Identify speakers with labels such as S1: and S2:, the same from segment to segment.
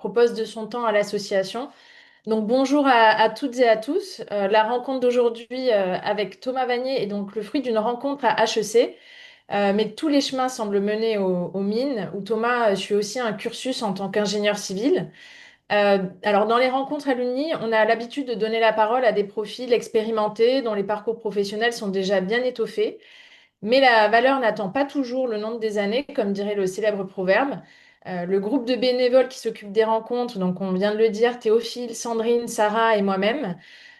S1: propose de son temps à l'association. Donc bonjour à toutes et à tous. La rencontre d'aujourd'hui avec Thomas Vanier est donc le fruit d'une rencontre à HEC, mais tous les chemins semblent mener aux mines, où Thomas suit aussi un cursus en tant qu'ingénieur civil. Alors dans les rencontres alumni, on a l'habitude de donner la parole à des profils expérimentés dont les parcours professionnels sont déjà bien étoffés. Mais la valeur n'attend pas toujours le nombre des années, comme dirait le célèbre proverbe. Le groupe de bénévoles qui s'occupe des rencontres, donc on vient de le dire, Théophile, Sandrine, Sarah et moi-même,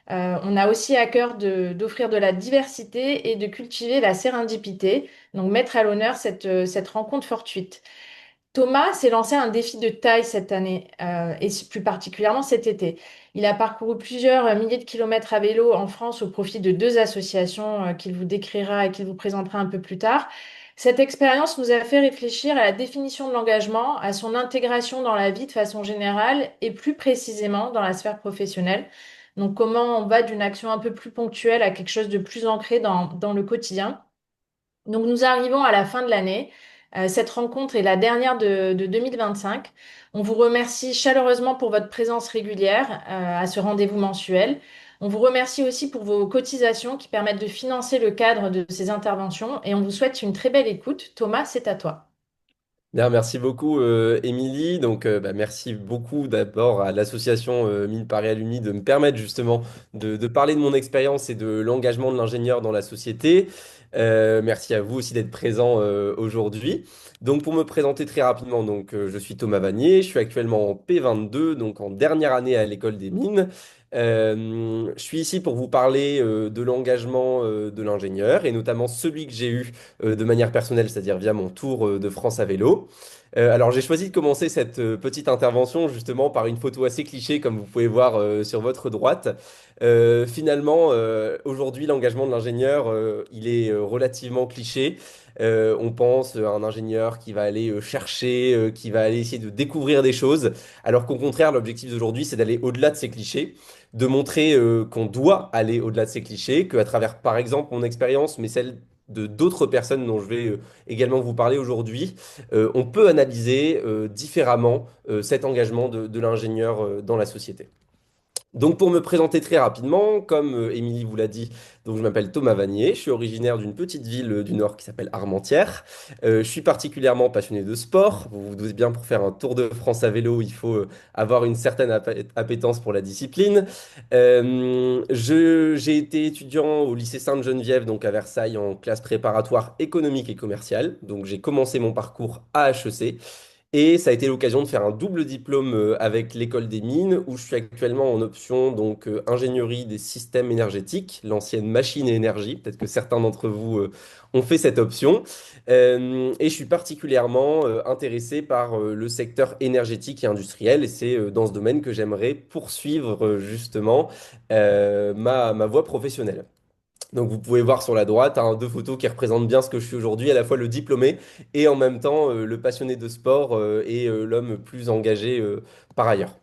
S1: on a aussi à cœur d'offrir de la diversité et de cultiver la sérendipité, donc mettre à l'honneur cette rencontre fortuite. Thomas s'est lancé un défi de taille cette année, et plus particulièrement cet été. Il a parcouru plusieurs milliers de kilomètres à vélo en France au profit de deux associations qu'il vous décrira et qu'il vous présentera un peu plus tard. Cette expérience nous a fait réfléchir à la définition de l'engagement, à son intégration dans la vie de façon générale et plus précisément dans la sphère professionnelle. Donc comment on va d'une action un peu plus ponctuelle à quelque chose de plus ancré dans le quotidien. Donc nous arrivons à la fin de l'année. Cette rencontre est la dernière de 2025. On vous remercie chaleureusement pour votre présence régulière à ce rendez-vous mensuel. On vous remercie aussi pour vos cotisations qui permettent de financer le cadre de ces interventions et on vous souhaite une très belle écoute. Thomas, c'est à toi.
S2: Bien, merci beaucoup, Émilie. Merci beaucoup d'abord à l'association Mille Paris Alumni de me permettre justement de parler de mon expérience et de l'engagement de l'ingénieur dans la société. Merci à vous aussi d'être présent aujourd'hui. Donc, pour me présenter très rapidement, je suis Thomas Vanier, je suis actuellement en P22, donc en dernière année à l'école des mines. Je suis ici pour vous parler de l'engagement de l'ingénieur et notamment celui que j'ai eu de manière personnelle, c'est-à-dire via mon tour de France à vélo. Alors j'ai choisi de commencer cette petite intervention justement par une photo assez cliché comme vous pouvez voir sur votre droite. Aujourd'hui l'engagement de l'ingénieur il est relativement cliché. On pense à un ingénieur qui va aller chercher, qui va aller essayer de découvrir des choses, alors qu'au contraire l'objectif d'aujourd'hui c'est d'aller au-delà de ces clichés, de montrer qu'on doit aller au-delà de ces clichés, qu'à travers par exemple mon expérience, mais celle de d'autres personnes dont je vais également vous parler aujourd'hui, on peut analyser différemment cet engagement de l'ingénieur dans la société. Donc pour me présenter très rapidement, comme Émilie vous l'a dit, donc je m'appelle Thomas Vanier, je suis originaire d'une petite ville du Nord qui s'appelle Armentières. Je suis particulièrement passionné de sport. Vous vous doutez bien, pour faire un Tour de France à vélo, il faut avoir une certaine appétence pour la discipline. J'ai été étudiant au lycée Sainte-Geneviève, donc à Versailles, en classe préparatoire économique et commerciale. Donc j'ai commencé mon parcours à HEC. Et ça a été l'occasion de faire un double diplôme avec l'école des mines, où je suis actuellement en option ingénierie des systèmes énergétiques, l'ancienne machine et énergie. Peut-être que certains d'entre vous ont fait cette option. Et je suis particulièrement intéressé par le secteur énergétique et industriel. Et c'est dans ce domaine que j'aimerais poursuivre justement ma voie professionnelle. Donc vous pouvez voir sur la droite deux photos qui représentent bien ce que je suis aujourd'hui, à la fois le diplômé et en même temps le passionné de sport et l'homme plus engagé par ailleurs.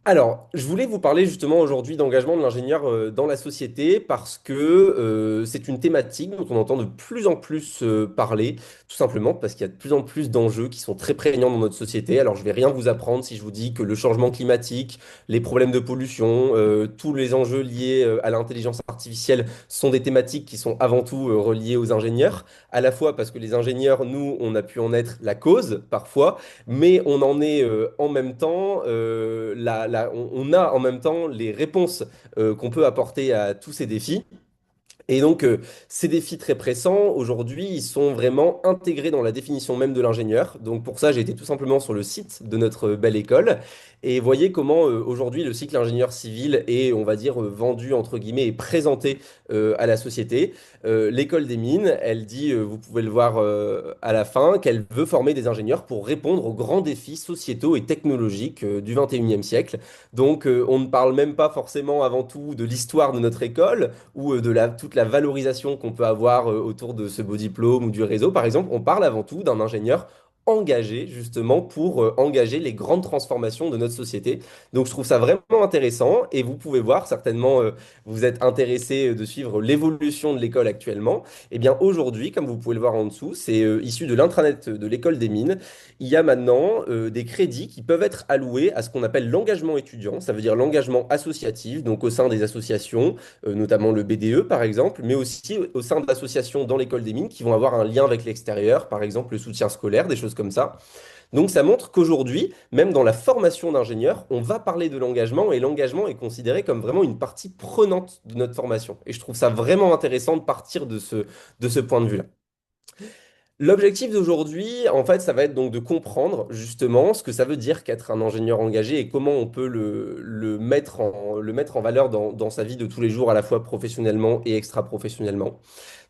S2: Alors, je voulais vous parler justement aujourd'hui d'engagement de l'ingénieur dans la société parce que c'est une thématique dont on entend de plus en plus parler, tout simplement parce qu'il y a de plus en plus d'enjeux qui sont très prégnants dans notre société. Alors, je vais rien vous apprendre si je vous dis que le changement climatique, les problèmes de pollution, tous les enjeux liés à l'intelligence artificielle sont des thématiques qui sont avant tout reliées aux ingénieurs, à la fois parce que les ingénieurs, nous, on a pu en être la cause parfois, mais on en est en même temps, on a en même temps les réponses qu'on peut apporter à tous ces défis. Et donc, ces défis très pressants, aujourd'hui, ils sont vraiment intégrés dans la définition même de l'ingénieur. Donc, pour ça, j'ai été tout simplement sur le site de notre belle école. Et voyez comment, aujourd'hui, le cycle ingénieur civil est, on va dire, vendu, entre guillemets, et présenté à la société. L'école des mines, elle dit, vous pouvez le voir à la fin, qu'elle veut former des ingénieurs pour répondre aux grands défis sociétaux et technologiques du 21e siècle. Donc, on ne parle même pas forcément avant tout de l'histoire de notre école ou toute la valorisation qu'on peut avoir autour de ce beau diplôme ou du réseau, par exemple, on parle avant tout d'un ingénieur engagés justement pour engager les grandes transformations de notre société. Donc je trouve ça vraiment intéressant et vous pouvez voir certainement, vous êtes intéressé de suivre l'évolution de l'école actuellement. Eh bien aujourd'hui, comme vous pouvez le voir en dessous, c'est issu de l'intranet de l'école des mines. Il y a maintenant des crédits qui peuvent être alloués à ce qu'on appelle l'engagement étudiant. Ça veut dire l'engagement associatif, donc au sein des associations, notamment le BDE par exemple, mais aussi au sein d'associations dans l'école des mines qui vont avoir un lien avec l'extérieur, par exemple le soutien scolaire, des choses comme ça. Donc ça montre qu'aujourd'hui, même dans la formation d'ingénieur, on va parler de l'engagement et l'engagement est considéré comme vraiment une partie prenante de notre formation. Et je trouve ça vraiment intéressant de partir de ce point de vue-là. L'objectif d'aujourd'hui, en fait, ça va être donc de comprendre justement ce que ça veut dire qu'être un ingénieur engagé et comment on peut le mettre en valeur dans sa vie de tous les jours, à la fois professionnellement et extra-professionnellement.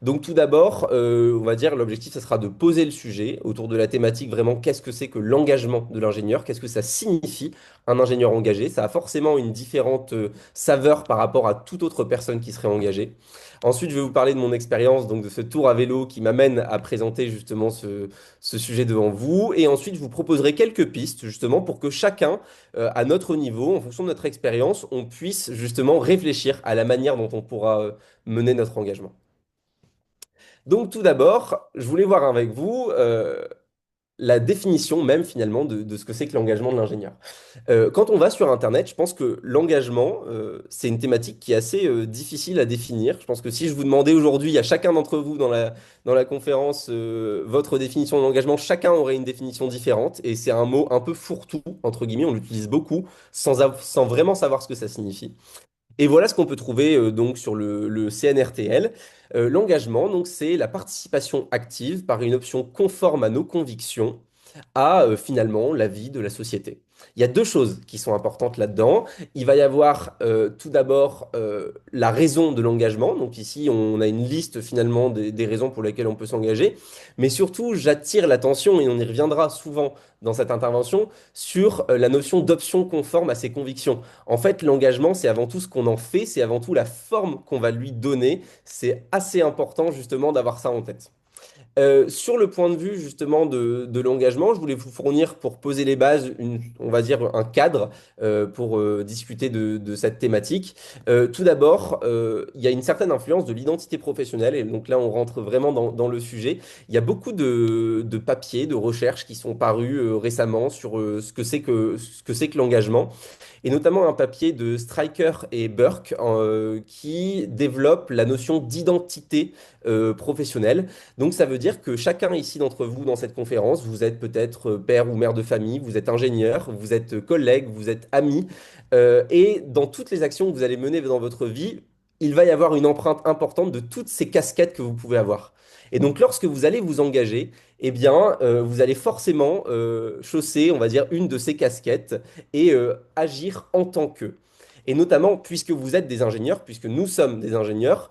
S2: Donc tout d'abord, on va dire l'objectif, ça sera de poser le sujet autour de la thématique vraiment qu'est-ce que c'est que l'engagement de l'ingénieur, qu'est-ce que ça signifie un ingénieur engagé. Ça a forcément une différente saveur par rapport à toute autre personne qui serait engagée. Ensuite, je vais vous parler de mon expérience, donc de ce tour à vélo qui m'amène à présenter justement ce sujet devant vous. Et ensuite, je vous proposerai quelques pistes justement pour que chacun, à notre niveau, en fonction de notre expérience, on puisse justement réfléchir à la manière dont on pourra mener notre engagement. Donc tout d'abord, je voulais voir avec vous la définition même finalement de ce que c'est que l'engagement de l'ingénieur. Quand on va sur Internet, je pense que l'engagement, c'est une thématique qui est assez difficile à définir. Je pense que si je vous demandais aujourd'hui à chacun d'entre vous dans la conférence votre définition de l'engagement, chacun aurait une définition différente et c'est un mot un peu fourre-tout, entre guillemets, on l'utilise beaucoup sans vraiment savoir ce que ça signifie. Et voilà ce qu'on peut trouver donc sur le CNRTL. L'engagement, donc, c'est la participation active par une option conforme à nos convictions à finalement la vie de la société. Il y a deux choses qui sont importantes là-dedans. Il va y avoir tout d'abord la raison de l'engagement. Donc ici, on a une liste finalement des raisons pour lesquelles on peut s'engager. Mais surtout, j'attire l'attention, et on y reviendra souvent dans cette intervention, sur la notion d'option conforme à ses convictions. En fait, l'engagement, c'est avant tout ce qu'on en fait, c'est avant tout la forme qu'on va lui donner. C'est assez important justement d'avoir ça en tête. Sur le point de vue justement de l'engagement, je voulais vous fournir pour poser les bases, on va dire un cadre pour discuter de cette thématique. Tout d'abord, il y a une certaine influence de l'identité professionnelle et donc là on rentre vraiment dans le sujet. Il y a beaucoup de papiers, de recherches qui sont parus récemment sur ce que c'est que l'engagement et notamment un papier de Stryker et Burke qui développe la notion d'identité professionnelle. Donc ça veut dire que chacun ici d'entre vous dans cette conférence, vous êtes peut-être père ou mère de famille, vous êtes ingénieur, vous êtes collègue, vous êtes ami, et dans toutes les actions que vous allez mener dans votre vie, il va y avoir une empreinte importante de toutes ces casquettes que vous pouvez avoir. Et donc lorsque vous allez vous engager, eh bien, vous allez forcément chausser, on va dire, une de ces casquettes et agir en tant que. Et notamment, puisque vous êtes des ingénieurs, puisque nous sommes des ingénieurs,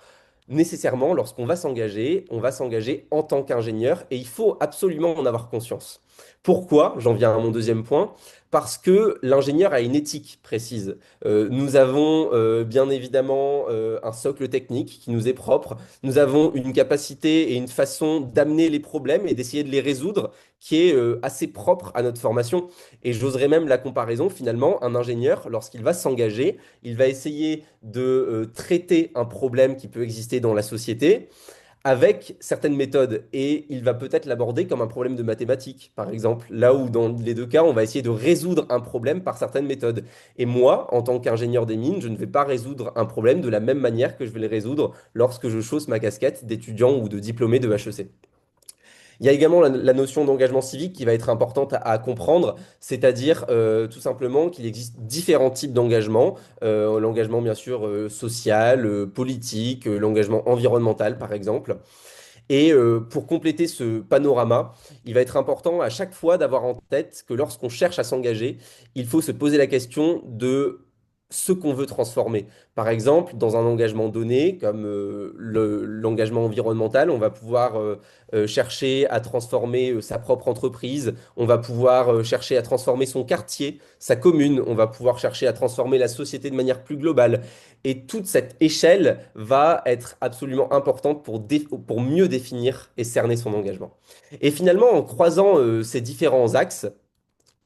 S2: nécessairement, lorsqu'on va s'engager, on va s'engager en tant qu'ingénieur et il faut absolument en avoir conscience. Pourquoi? J'en viens à mon deuxième point. Parce que l'ingénieur a une éthique précise. Nous avons bien évidemment un socle technique qui nous est propre. Nous avons une capacité et une façon d'amener les problèmes et d'essayer de les résoudre qui est assez propre à notre formation. Et j'oserais même la comparaison, finalement, un ingénieur, lorsqu'il va s'engager, il va essayer de traiter un problème qui peut exister dans la société avec certaines méthodes et il va peut-être l'aborder comme un problème de mathématiques, par exemple, là où dans les deux cas, on va essayer de résoudre un problème par certaines méthodes. Et moi, en tant qu'ingénieur des mines, je ne vais pas résoudre un problème de la même manière que je vais le résoudre lorsque je chausse ma casquette d'étudiant ou de diplômé de HEC. Il y a également la notion d'engagement civique qui va être importante à comprendre, c'est-à-dire tout simplement qu'il existe différents types d'engagement. L'engagement bien sûr social, politique, l'engagement environnemental par exemple. Et pour compléter ce panorama, il va être important à chaque fois d'avoir en tête que lorsqu'on cherche à s'engager, il faut se poser la question de ce qu'on veut transformer. Par exemple, dans un engagement donné, comme l'engagement environnemental, on va pouvoir chercher à transformer sa propre entreprise, on va pouvoir chercher à transformer son quartier, sa commune, on va pouvoir chercher à transformer la société de manière plus globale. Et toute cette échelle va être absolument importante pour mieux définir et cerner son engagement. Et finalement, en croisant ces différents axes,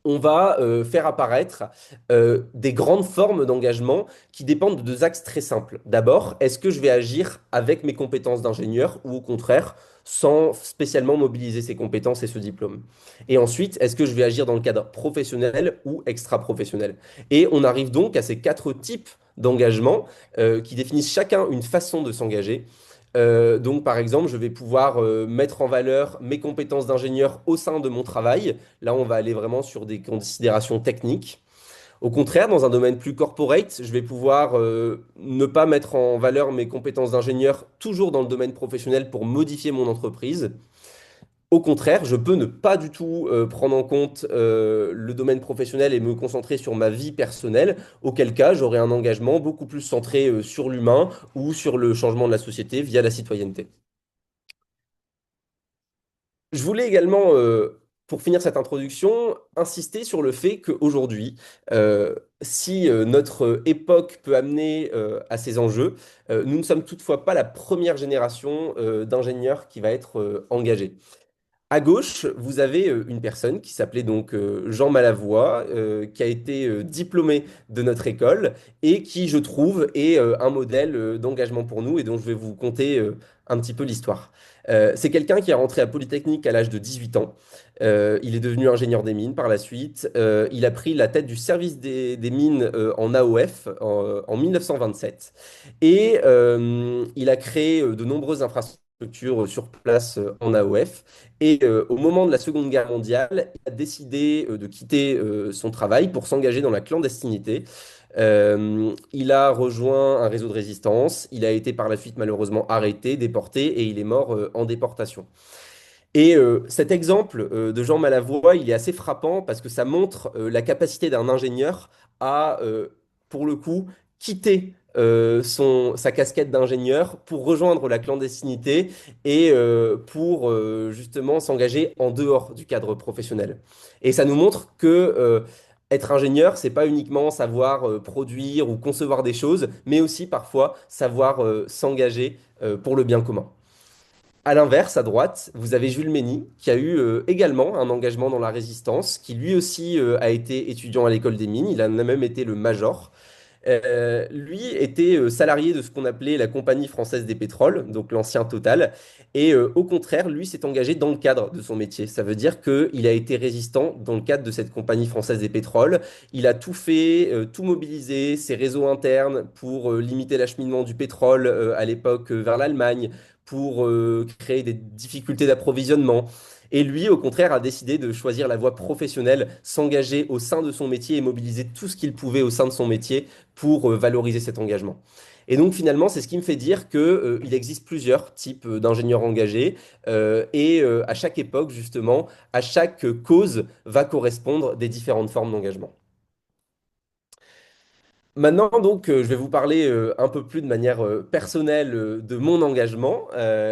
S2: on va faire apparaître des grandes formes d'engagement qui dépendent de deux axes très simples. D'abord, est-ce que je vais agir avec mes compétences d'ingénieur ou au contraire sans spécialement mobiliser ces compétences et ce diplôme? Et ensuite, est-ce que je vais agir dans le cadre professionnel ou extra-professionnel? Et on arrive donc à ces quatre types d'engagement qui définissent chacun une façon de s'engager. Donc, par exemple, je vais pouvoir mettre en valeur mes compétences d'ingénieur au sein de mon travail. Là, on va aller vraiment sur des considérations techniques. Au contraire, dans un domaine plus corporate, je vais pouvoir ne pas mettre en valeur mes compétences d'ingénieur toujours dans le domaine professionnel pour modifier mon entreprise. Au contraire, je peux ne pas du tout prendre en compte le domaine professionnel et me concentrer sur ma vie personnelle, auquel cas j'aurai un engagement beaucoup plus centré sur l'humain ou sur le changement de la société via la citoyenneté. Je voulais également, pour finir cette introduction, insister sur le fait qu'aujourd'hui, si notre époque peut amener à ces enjeux, nous ne sommes toutefois pas la première génération d'ingénieurs qui va être engagée. À gauche, vous avez une personne qui s'appelait donc Jean Malavoie, qui a été diplômé de notre école et qui, je trouve, est un modèle d'engagement pour nous et dont je vais vous conter un petit peu l'histoire. C'est quelqu'un qui est rentré à Polytechnique à l'âge de 18 ans. Il est devenu ingénieur des mines par la suite. Il a pris la tête du service des mines en AOF en 1927 et il a créé de nombreuses infrastructures sur place en AOF. Et au moment de la Seconde Guerre mondiale, il a décidé de quitter son travail pour s'engager dans la clandestinité. Il a rejoint un réseau de résistance. Il a été par la suite malheureusement arrêté, déporté et il est mort en déportation. Et cet exemple de Jean Malavoie, il est assez frappant parce que ça montre la capacité d'un ingénieur à, pour le coup, quitter sa casquette d'ingénieur pour rejoindre la clandestinité et pour justement s'engager en dehors du cadre professionnel. Et ça nous montre que être ingénieur, c'est pas uniquement savoir produire ou concevoir des choses, mais aussi parfois savoir s'engager pour le bien commun. À l'inverse, à droite, vous avez Jules Mény, qui a eu également un engagement dans la résistance, qui lui aussi a été étudiant à l'école des mines, il en a même été le major. Lui était salarié de ce qu'on appelait la Compagnie française des pétroles, donc l'ancien Total, et au contraire, lui s'est engagé dans le cadre de son métier. Ça veut dire qu'il a été résistant dans le cadre de cette Compagnie française des pétroles. Il a tout fait, tout mobilisé, ses réseaux internes pour limiter l'acheminement du pétrole à l'époque vers l'Allemagne, pour créer des difficultés d'approvisionnement. Et lui, au contraire, a décidé de choisir la voie professionnelle, s'engager au sein de son métier et mobiliser tout ce qu'il pouvait au sein de son métier pour valoriser cet engagement. Et donc finalement, c'est ce qui me fait dire que, il existe plusieurs types d'ingénieurs engagés à chaque époque, justement, à chaque cause va correspondre des différentes formes d'engagement. Maintenant, donc, je vais vous parler un peu plus de manière personnelle de mon engagement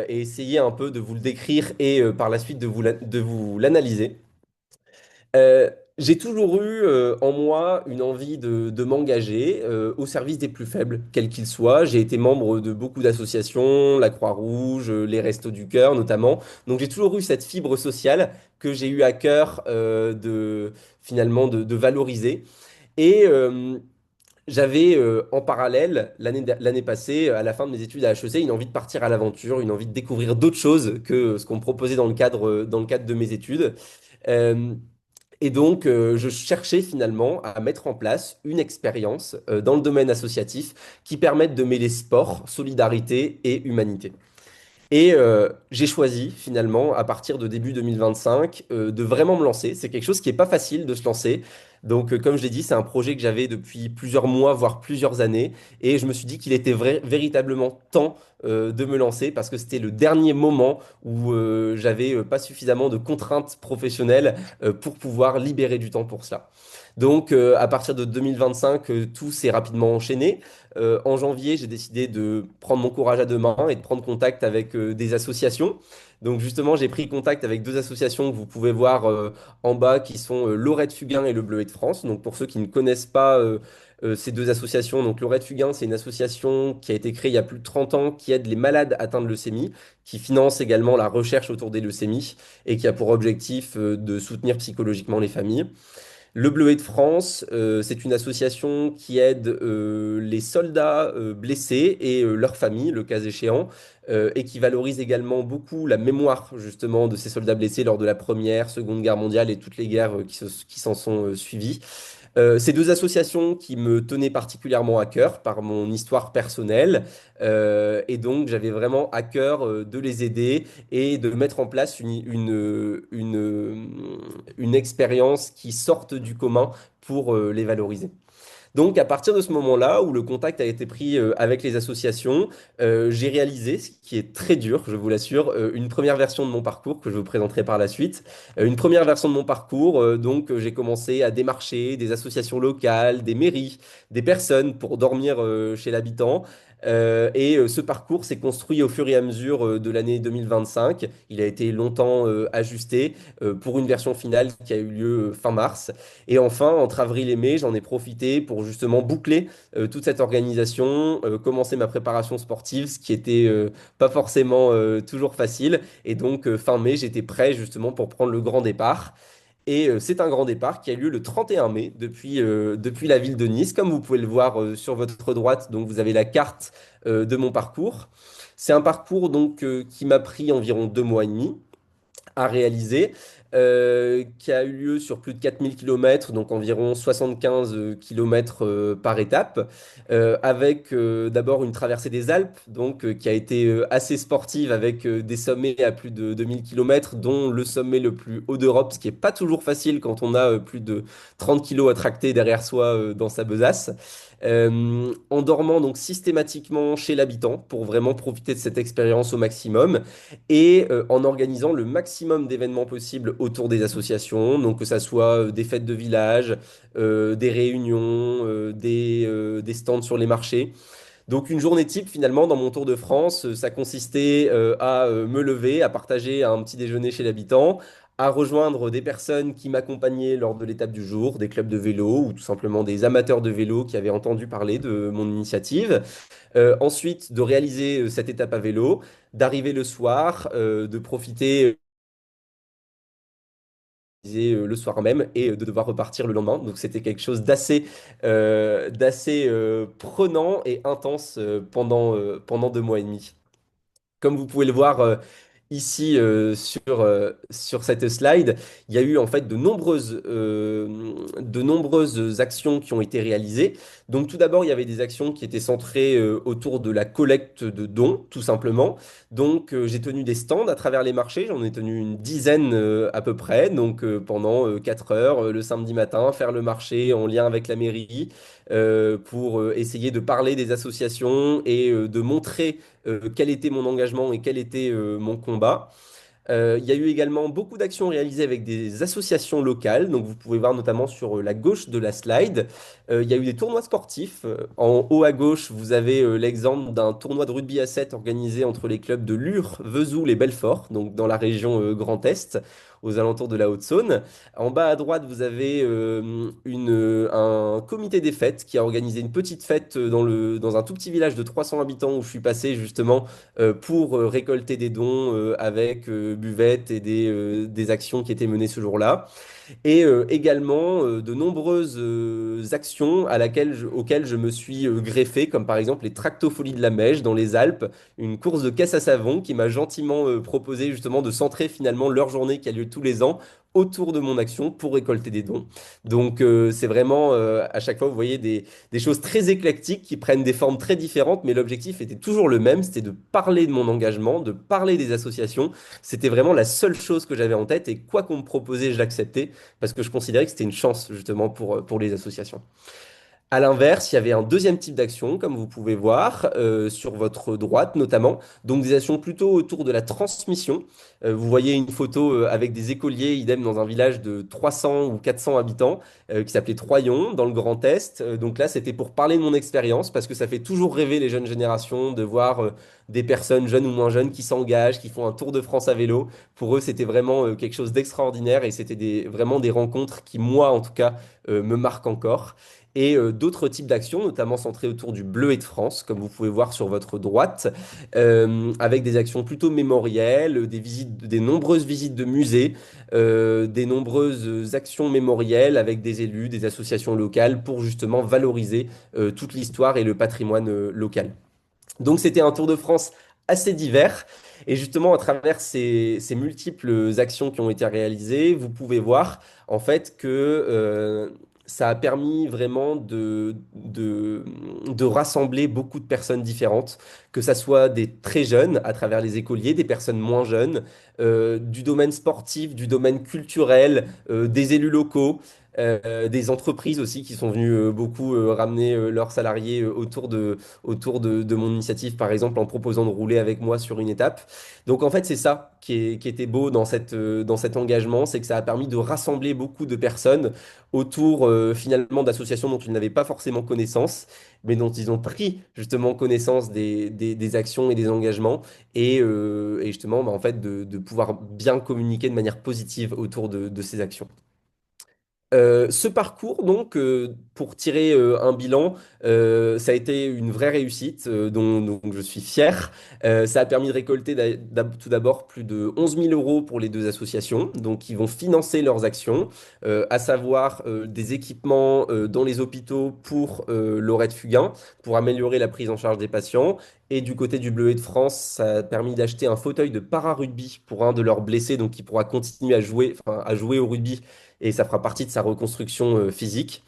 S2: et essayer un peu de vous le décrire et par la suite de vous l'analyser. J'ai toujours eu en moi une envie de m'engager au service des plus faibles, quels qu'ils soient. J'ai été membre de beaucoup d'associations, la Croix-Rouge, les Restos du Cœur notamment. Donc j'ai toujours eu cette fibre sociale que j'ai eu à cœur finalement de valoriser. Et j'avais en parallèle, l'année passée, à la fin de mes études à HEC, une envie de partir à l'aventure, une envie de découvrir d'autres choses que ce qu'on me proposait dans le cadre de mes études. Euh, et donc, je cherchais finalement à mettre en place une expérience dans le domaine associatif qui permette de mêler sport, solidarité et humanité. Et j'ai choisi finalement, à partir de début 2025, de vraiment me lancer. C'est quelque chose qui n'est pas facile de se lancer. Donc, comme je l'ai dit, c'est un projet que j'avais depuis plusieurs mois, voire plusieurs années. Et je me suis dit qu'il était véritablement temps de me lancer parce que c'était le dernier moment où j'avais pas suffisamment de contraintes professionnelles pour pouvoir libérer du temps pour cela. Donc, à partir de 2025, tout s'est rapidement enchaîné. En janvier, j'ai décidé de prendre mon courage à deux mains et de prendre contact avec des associations. Donc, justement, j'ai pris contact avec deux associations que vous pouvez voir en bas qui sont Lorette Fugain et le Bleuet de France. Donc, pour ceux qui ne connaissent pas ces deux associations, donc Lorette Fugain, c'est une association qui a été créée il y a plus de 30 ans qui aide les malades atteints de leucémie, qui finance également la recherche autour des leucémies et qui a pour objectif de soutenir psychologiquement les familles. Le Bleuet de France, c'est une association qui aide les soldats blessés et leurs familles, le cas échéant, et qui valorise également beaucoup la mémoire justement de ces soldats blessés lors de la Première, Seconde Guerre mondiale et toutes les guerres qui s'en sont suivies. Ces deux associations qui me tenaient particulièrement à cœur par mon histoire personnelle, et donc j'avais vraiment à cœur de les aider et de mettre en place une expérience qui sorte du commun pour les valoriser. Donc, à partir de ce moment-là, où le contact a été pris avec les associations, j'ai réalisé, ce qui est très dur, je vous l'assure, une première version de mon parcours que je vous présenterai par la suite. Une première version de mon parcours, donc j'ai commencé à démarcher des associations locales, des mairies, des personnes pour dormir chez l'habitant. Ce parcours s'est construit au fur et à mesure de l'année 2025. Il a été longtemps ajusté pour une version finale qui a eu lieu fin mars. Et enfin, entre avril et mai, j'en ai profité pour justement boucler toute cette organisation, commencer ma préparation sportive, ce qui était pas forcément toujours facile. Et donc, fin mai, j'étais prêt justement pour prendre le grand départ. Et c'est un grand départ qui a lieu le 31 mai depuis la ville de Nice, comme vous pouvez le voir sur votre droite. Donc, vous avez la carte de mon parcours. C'est un parcours donc qui m'a pris environ 2 mois et demi à réaliser, qui a eu lieu sur plus de 4000 km, donc environ 75 km par étape, avec d'abord une traversée des Alpes, donc qui a été assez sportive avec des sommets à plus de 2000 km, dont le sommet le plus haut d'Europe, ce qui n'est pas toujours facile quand on a plus de 30 kilos à tracter derrière soi dans sa besace. En dormant donc systématiquement chez l'habitant pour vraiment profiter de cette expérience au maximum et en organisant le maximum d'événements possibles autour des associations, donc que ça soit des fêtes de village, des réunions, des stands sur les marchés. Donc une journée type finalement dans mon tour de France, ça consistait à me lever, à partager un petit déjeuner chez l'habitant, à rejoindre des personnes qui m'accompagnaient lors de l'étape du jour, des clubs de vélo ou tout simplement des amateurs de vélo qui avaient entendu parler de mon initiative. Ensuite, de réaliser cette étape à vélo, d'arriver le soir, de profiter le soir même et de devoir repartir le lendemain. Donc c'était quelque chose d'assez prenant et intense pendant 2 mois et demi. Comme vous pouvez le voir ici sur cette slide, il y a eu en fait de nombreuses actions qui ont été réalisées. Donc tout d'abord, il y avait des actions qui étaient centrées autour de la collecte de dons, tout simplement. Donc j'ai tenu des stands à travers les marchés, j'en ai tenu une dizaine à peu près, donc pendant 4 heures le samedi matin, faire le marché en lien avec la mairie pour essayer de parler des associations et de montrer quel était mon engagement et quel était mon combat. Il y a eu également beaucoup d'actions réalisées avec des associations locales. Donc, vous pouvez voir notamment sur la gauche de la slide, il y a eu des tournois sportifs. En haut à gauche, vous avez l'exemple d'un tournoi de rugby à 7 organisé entre les clubs de Lure, Vesoul et Belfort, donc dans la région Grand Est, aux alentours de la Haute-Saône. En bas à droite, vous avez un comité des fêtes qui a organisé une petite fête dans un tout petit village de 300 habitants où je suis passé justement pour récolter des dons avec buvette et des actions qui étaient menées ce jour-là. Et également de nombreuses actions auxquelles je me suis greffé, comme par exemple les Tractofolies de la Mèche dans les Alpes, une course de caisse à savon qui m'a gentiment proposé justement de centrer finalement leur journée qui a lieu tous les ans autour de mon action pour récolter des dons. Donc c'est vraiment à chaque fois, vous voyez, des choses très éclectiques qui prennent des formes très différentes, mais l'objectif était toujours le même, c'était de parler de mon engagement, de parler des associations. C'était vraiment la seule chose que j'avais en tête et quoi qu'on me proposait, je l'acceptais parce que je considérais que c'était une chance justement pour les associations. À l'inverse, il y avait un deuxième type d'action, comme vous pouvez voir, sur votre droite notamment. Donc des actions plutôt autour de la transmission. Vous voyez une photo avec des écoliers, idem dans un village de 300 ou 400 habitants, qui s'appelait Troyon, dans le Grand Est. Donc là, c'était pour parler de mon expérience, parce que ça fait toujours rêver les jeunes générations de voir des personnes jeunes ou moins jeunes qui s'engagent, qui font un tour de France à vélo. Pour eux, c'était vraiment quelque chose d'extraordinaire et c'était vraiment des rencontres qui, moi en tout cas, me marquent encore et d'autres types d'actions, notamment centrées autour du bleu et de France, comme vous pouvez voir sur votre droite, avec des actions plutôt mémorielles, des visites, des nombreuses visites de musées, des nombreuses actions mémorielles avec des élus, des associations locales pour justement valoriser toute l'histoire et le patrimoine local. Donc c'était un Tour de France assez divers. Et justement, à travers ces multiples actions qui ont été réalisées, vous pouvez voir en fait que ça a permis vraiment de rassembler beaucoup de personnes différentes, que ça soit des très jeunes à travers les écoliers, des personnes moins jeunes, du domaine sportif, du domaine culturel, des élus locaux. Des entreprises aussi qui sont venues beaucoup ramener leurs salariés autour de mon initiative, par exemple, en proposant de rouler avec moi sur une étape. Donc, en fait, c'est ça qui était beau dans cet engagement, c'est que ça a permis de rassembler beaucoup de personnes autour, finalement, d'associations dont ils n'avaient pas forcément connaissance, mais dont ils ont pris, justement, connaissance des actions et des engagements, et justement, bah, en fait, de pouvoir bien communiquer de manière positive autour de ces actions. Ce parcours, donc, pour tirer un bilan, ça a été une vraie réussite dont je suis fier. Ça a permis de récolter tout d'abord plus de 11 000 euros pour les deux associations, donc qui vont financer leurs actions, à savoir des équipements dans les hôpitaux pour Laurette Fugain, pour améliorer la prise en charge des patients. Et du côté du Bleuet de France, ça a permis d'acheter un fauteuil de para-rugby pour un de leurs blessés, donc qui pourra continuer à jouer au rugby et ça fera partie de sa reconstruction physique.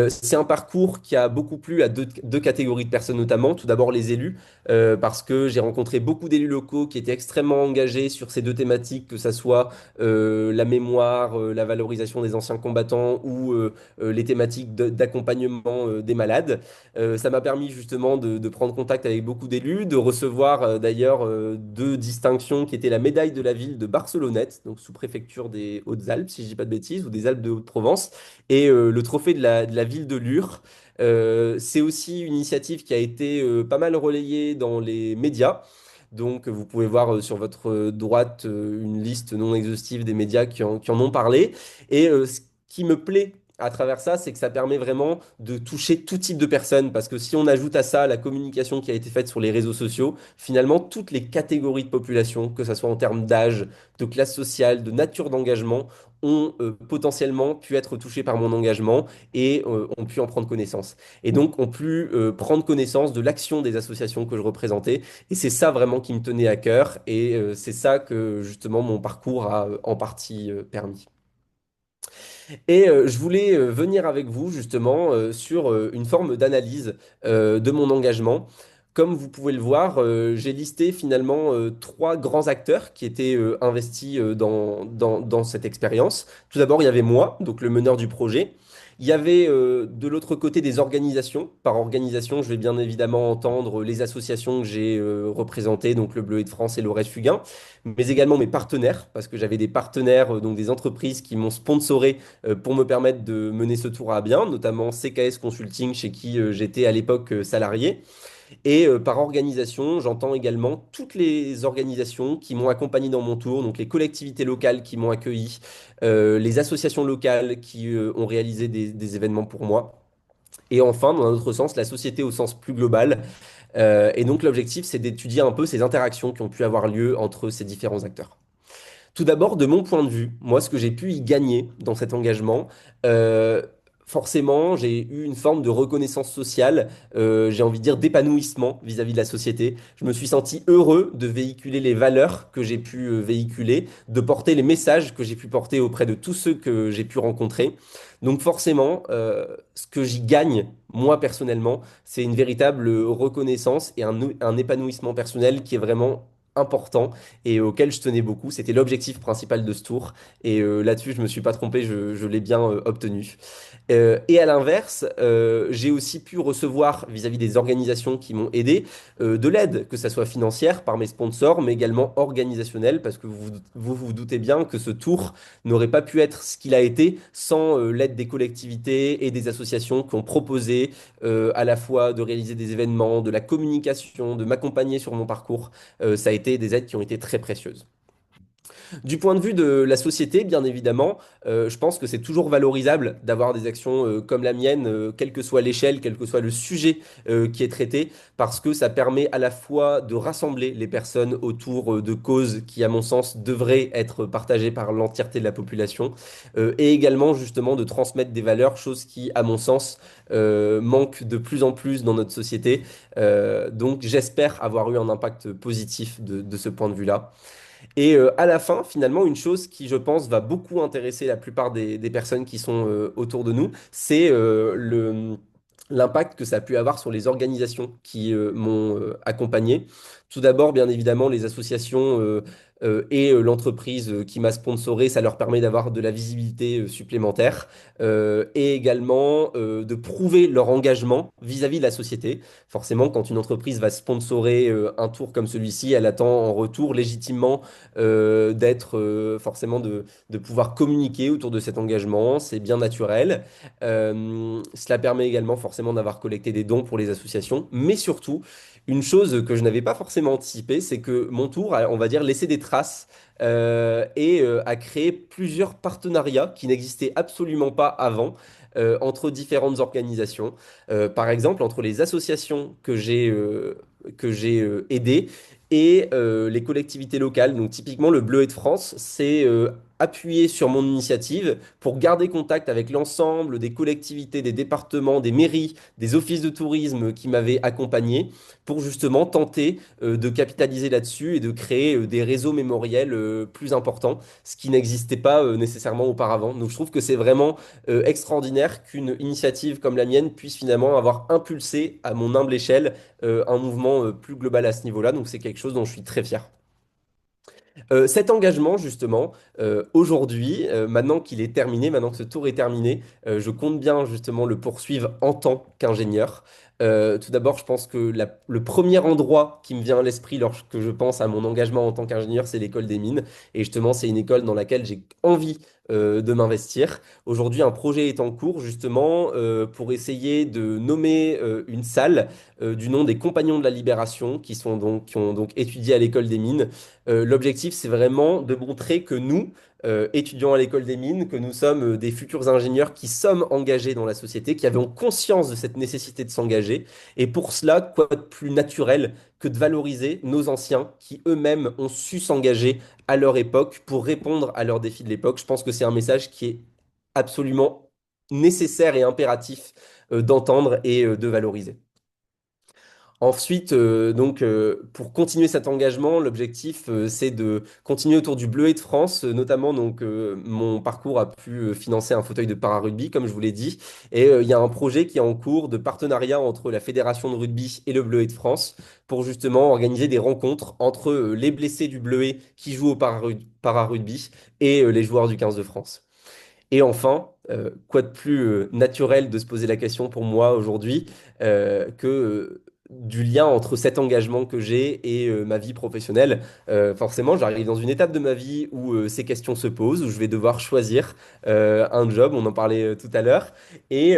S2: C'est un parcours qui a beaucoup plu à deux catégories de personnes notamment. Tout d'abord les élus, parce que j'ai rencontré beaucoup d'élus locaux qui étaient extrêmement engagés sur ces deux thématiques, que ce soit la mémoire, la valorisation des anciens combattants ou les thématiques d'accompagnement des malades. Ça m'a permis justement de prendre contact avec beaucoup d'élus, de recevoir d'ailleurs deux distinctions qui étaient la médaille de la ville de Barcelonnette, donc sous-préfecture des Hautes-Alpes, si je dis pas de bêtises, ou des Alpes de Haute-Provence, et le trophée de la ville de Lure. C'est aussi une initiative qui a été pas mal relayée dans les médias. Donc, vous pouvez voir sur votre droite une liste non exhaustive des médias qui en ont parlé. Et ce qui me plaît à travers ça, c'est que ça permet vraiment de toucher tout type de personnes. Parce que si on ajoute à ça la communication qui a été faite sur les réseaux sociaux, finalement, toutes les catégories de population, que ce soit en termes d'âge, de classe sociale, de nature d'engagement, ont potentiellement pu être touchés par mon engagement et ont pu en prendre connaissance. Et donc ont pu prendre connaissance de l'action des associations que je représentais. Et c'est ça vraiment qui me tenait à cœur. Et c'est ça que justement mon parcours a en partie permis. Et je voulais venir avec vous justement sur une forme d'analyse de mon engagement. Comme vous pouvez le voir, j'ai listé finalement trois grands acteurs qui étaient investis dans cette expérience. Tout d'abord, il y avait moi, donc le meneur du projet. Il y avait de l'autre côté des organisations. Par organisation, je vais bien évidemment entendre les associations que j'ai représentées, donc le Bleuet de France et l'Aurès Fugain, mais également mes partenaires, parce que j'avais des partenaires, donc des entreprises qui m'ont sponsoré pour me permettre de mener ce tour à bien, notamment CKS Consulting, chez qui j'étais à l'époque salarié. Et par organisation, j'entends également toutes les organisations qui m'ont accompagné dans mon tour, donc les collectivités locales qui m'ont accueilli, les associations locales qui ont réalisé des événements pour moi. Et enfin, dans un autre sens, la société au sens plus global. Et donc l'objectif, c'est d'étudier un peu ces interactions qui ont pu avoir lieu entre ces différents acteurs. Tout d'abord, de mon point de vue, moi, ce que j'ai pu y gagner dans cet engagement, euh, forcément, j'ai eu une forme de reconnaissance sociale, j'ai envie de dire d'épanouissement vis-à-vis de la société. Je me suis senti heureux de véhiculer les valeurs que j'ai pu véhiculer, de porter les messages que j'ai pu porter auprès de tous ceux que j'ai pu rencontrer. Donc forcément, ce que j'y gagne, moi personnellement, c'est une véritable reconnaissance et un épanouissement personnel qui est vraiment important et auquel je tenais beaucoup. C'était l'objectif principal de ce tour. Et là-dessus, je me suis pas trompé, je l'ai bien obtenu. Et à l'inverse, j'ai aussi pu recevoir vis-à-vis des organisations qui m'ont aidé de l'aide, que ça soit financière par mes sponsors, mais également organisationnelle, parce que vous doutez bien que ce tour n'aurait pas pu être ce qu'il a été sans l'aide des collectivités et des associations qui ont proposé à la fois de réaliser des événements, de la communication, de m'accompagner sur mon parcours. Ça a été des aides qui ont été très précieuses. Du point de vue de la société, bien évidemment, je pense que c'est toujours valorisable d'avoir des actions comme la mienne, quelle que soit l'échelle, quel que soit le sujet qui est traité, parce que ça permet à la fois de rassembler les personnes autour de causes qui, à mon sens, devraient être partagées par l'entièreté de la population, et également justement de transmettre des valeurs, chose qui, à mon sens, manque de plus en plus dans notre société. Donc j'espère avoir eu un impact positif de ce point de vue-là. Et à la fin, finalement, une chose qui, je pense, va beaucoup intéresser la plupart des personnes qui sont autour de nous, c'est l'impact que ça a pu avoir sur les organisations qui m'ont accompagné. Tout d'abord, bien évidemment, les associations et l'entreprise qui m'a sponsoré, ça leur permet d'avoir de la visibilité supplémentaire et également de prouver leur engagement vis-à-vis de la société. Forcément, quand une entreprise va sponsorer un tour comme celui-ci, elle attend en retour légitimement d'être forcément de pouvoir communiquer autour de cet engagement. C'est bien naturel. Cela permet également forcément d'avoir collecté des dons pour les associations, mais surtout, une chose que je n'avais pas forcément anticipée, c'est que mon tour a, on va dire, laissé des traces et a créé plusieurs partenariats qui n'existaient absolument pas avant. Entre différentes organisations. Par exemple, entre les associations que j'ai aidées et les collectivités locales. Donc typiquement, le Bleuet de France s'est appuyé sur mon initiative pour garder contact avec l'ensemble des collectivités, des départements, des mairies, des offices de tourisme qui m'avaient accompagné pour justement tenter de capitaliser là-dessus et de créer des réseaux mémoriels plus importants, ce qui n'existait pas nécessairement auparavant. Donc je trouve que c'est vraiment extraordinaire qu'une initiative comme la mienne puisse finalement avoir impulsé à mon humble échelle un mouvement plus global à ce niveau-là. Donc c'est quelque chose dont je suis très fier. Cet engagement, justement, aujourd'hui, maintenant qu'il est terminé, maintenant que ce tour est terminé, je compte bien justement le poursuivre en tant qu'ingénieur. Tout d'abord, je pense que le premier endroit qui me vient à l'esprit lorsque je pense à mon engagement en tant qu'ingénieur, c'est l'école des mines. Et justement, c'est une école dans laquelle j'ai envie de m'investir. Aujourd'hui, un projet est en cours justement pour essayer de nommer une salle du nom des Compagnons de la Libération qui ont donc étudié à l'école des mines. L'objectif, c'est vraiment de montrer que nous, étudiants à l'école des mines, que nous sommes des futurs ingénieurs qui sommes engagés dans la société, qui avons conscience de cette nécessité de s'engager. Et pour cela, quoi de plus naturel que de valoriser nos anciens qui eux-mêmes ont su s'engager à leur époque pour répondre à leurs défis de l'époque. Je pense que c'est un message qui est absolument nécessaire et impératif d'entendre et de valoriser. Ensuite, pour continuer cet engagement, l'objectif, c'est de continuer autour du Bleuet de France, notamment, mon parcours a pu financer un fauteuil de para-rugby, comme je vous l'ai dit, et il y a un projet qui est en cours de partenariat entre la Fédération de rugby et le Bleuet de France pour justement organiser des rencontres entre les blessés du Bleuet qui jouent au para-rugby et les joueurs du 15 de France. Et enfin, quoi de plus naturel de se poser la question pour moi aujourd'hui que du lien entre cet engagement que j'ai et ma vie professionnelle. Forcément, j'arrive dans une étape de ma vie où ces questions se posent, où je vais devoir choisir un job, on en parlait tout à l'heure. Et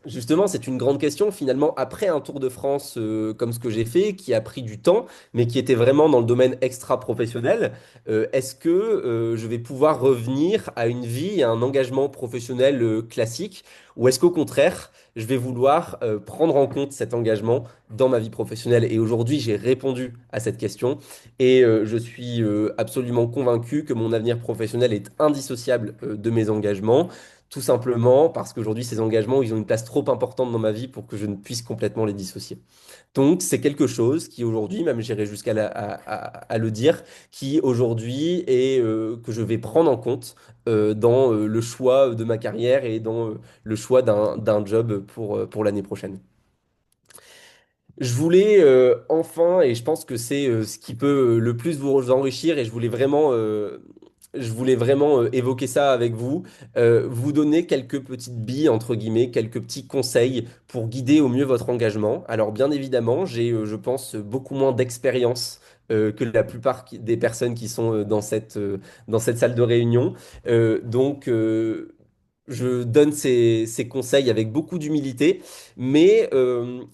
S2: justement, c'est une grande question. Finalement, après un Tour de France comme ce que j'ai fait, qui a pris du temps, mais qui était vraiment dans le domaine extra-professionnel, est-ce que je vais pouvoir revenir à une vie et à un engagement professionnel classique, ou est-ce qu'au contraire, je vais vouloir prendre en compte cet engagement dans ma vie professionnelle? Et aujourd'hui, j'ai répondu à cette question et je suis absolument convaincu que mon avenir professionnel est indissociable de mes engagements. tout simplement parce qu'aujourd'hui, ces engagements, ils ont une place trop importante dans ma vie pour que je ne puisse complètement les dissocier. Donc, c'est quelque chose qui aujourd'hui, même j'irai jusqu'à à le dire, qui aujourd'hui est que je vais prendre en compte dans le choix de ma carrière et dans le choix d'un job pour l'année prochaine. Je voulais enfin, et je pense que c'est ce qui peut le plus vous enrichir, et je voulais vraiment évoquer ça avec vous, vous donner quelques petites billes, entre guillemets, quelques petits conseils pour guider au mieux votre engagement. Alors bien évidemment, j'ai, je pense, beaucoup moins d'expérience que la plupart des personnes qui sont dans cette salle de réunion. Je donne ces conseils avec beaucoup d'humilité, mais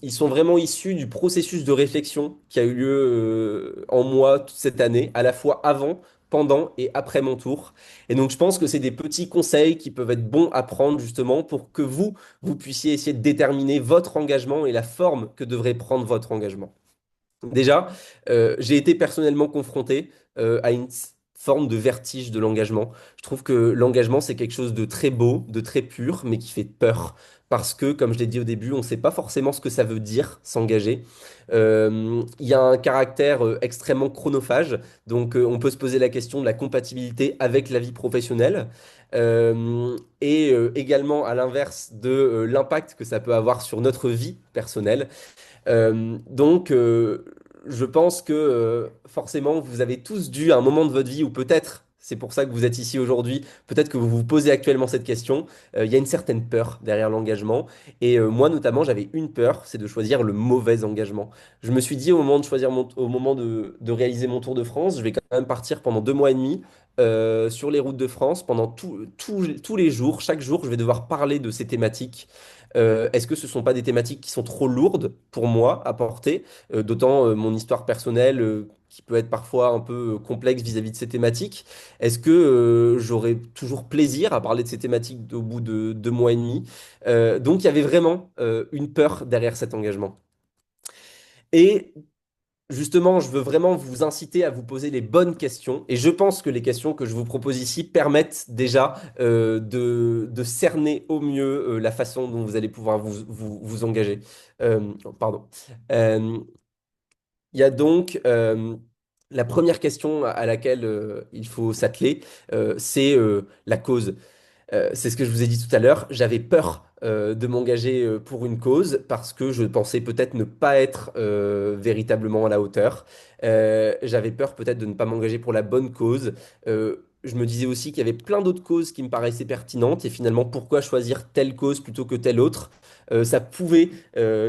S2: ils sont vraiment issus du processus de réflexion qui a eu lieu en moi toute cette année, à la fois avant, pendant et après mon tour. Et donc, je pense que c'est des petits conseils qui peuvent être bons à prendre justement pour que vous puissiez essayer de déterminer votre engagement et la forme que devrait prendre votre engagement. Déjà, j'ai été personnellement confronté à une forme de vertige de l'engagement. Je trouve que l'engagement, c'est quelque chose de très beau, de très pur, mais qui fait peur. Parce que, comme je l'ai dit au début, on ne sait pas forcément ce que ça veut dire, s'engager. Il y a un caractère extrêmement chronophage, donc on peut se poser la question de la compatibilité avec la vie professionnelle. Et également, à l'inverse de l'impact que ça peut avoir sur notre vie personnelle. Donc, je pense que forcément, vous avez tous dû à un moment de votre vie, ou peut-être, c'est pour ça que vous êtes ici aujourd'hui, peut-être que vous vous posez actuellement cette question, il y a une certaine peur derrière l'engagement. Et moi, notamment, j'avais une peur, c'est de choisir le mauvais engagement. Je me suis dit au moment de choisir au moment de réaliser mon Tour de France, je vais quand même partir pendant 2 mois et demi. Sur les routes de France, pendant tous les jours, chaque jour, je vais devoir parler de ces thématiques. Est-ce que ce ne sont pas des thématiques qui sont trop lourdes pour moi à porter, d'autant mon histoire personnelle qui peut être parfois un peu complexe vis-à-vis de ces thématiques. Est-ce que j'aurai toujours plaisir à parler de ces thématiques au bout de 2 mois et demi? Donc il y avait vraiment une peur derrière cet engagement. Et justement, je veux vraiment vous inciter à vous poser les bonnes questions. Et je pense que les questions que je vous propose ici permettent déjà de cerner au mieux la façon dont vous allez pouvoir vous engager. Pardon. Euh, il y a donc la première question à laquelle il faut s'atteler, c'est la cause. C'est ce que je vous ai dit tout à l'heure. J'avais peur de m'engager pour une cause parce que je pensais peut-être ne pas être véritablement à la hauteur. J'avais peur peut-être de ne pas m'engager pour la bonne cause. Je me disais aussi qu'il y avait plein d'autres causes qui me paraissaient pertinentes et finalement pourquoi choisir telle cause plutôt que telle autre. Ça pouvait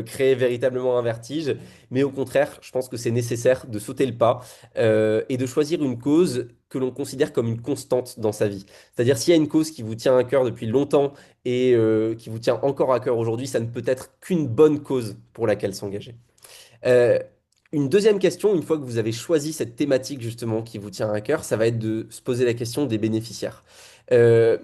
S2: créer véritablement un vertige, mais au contraire, je pense que c'est nécessaire de sauter le pas et de choisir une cause que l'on considère comme une constante dans sa vie. C'est-à-dire, s'il y a une cause qui vous tient à cœur depuis longtemps et qui vous tient encore à cœur aujourd'hui, ça ne peut être qu'une bonne cause pour laquelle s'engager. Euh, une deuxième question, une fois que vous avez choisi cette thématique justement qui vous tient à cœur, ça va être de se poser la question des bénéficiaires. Euh,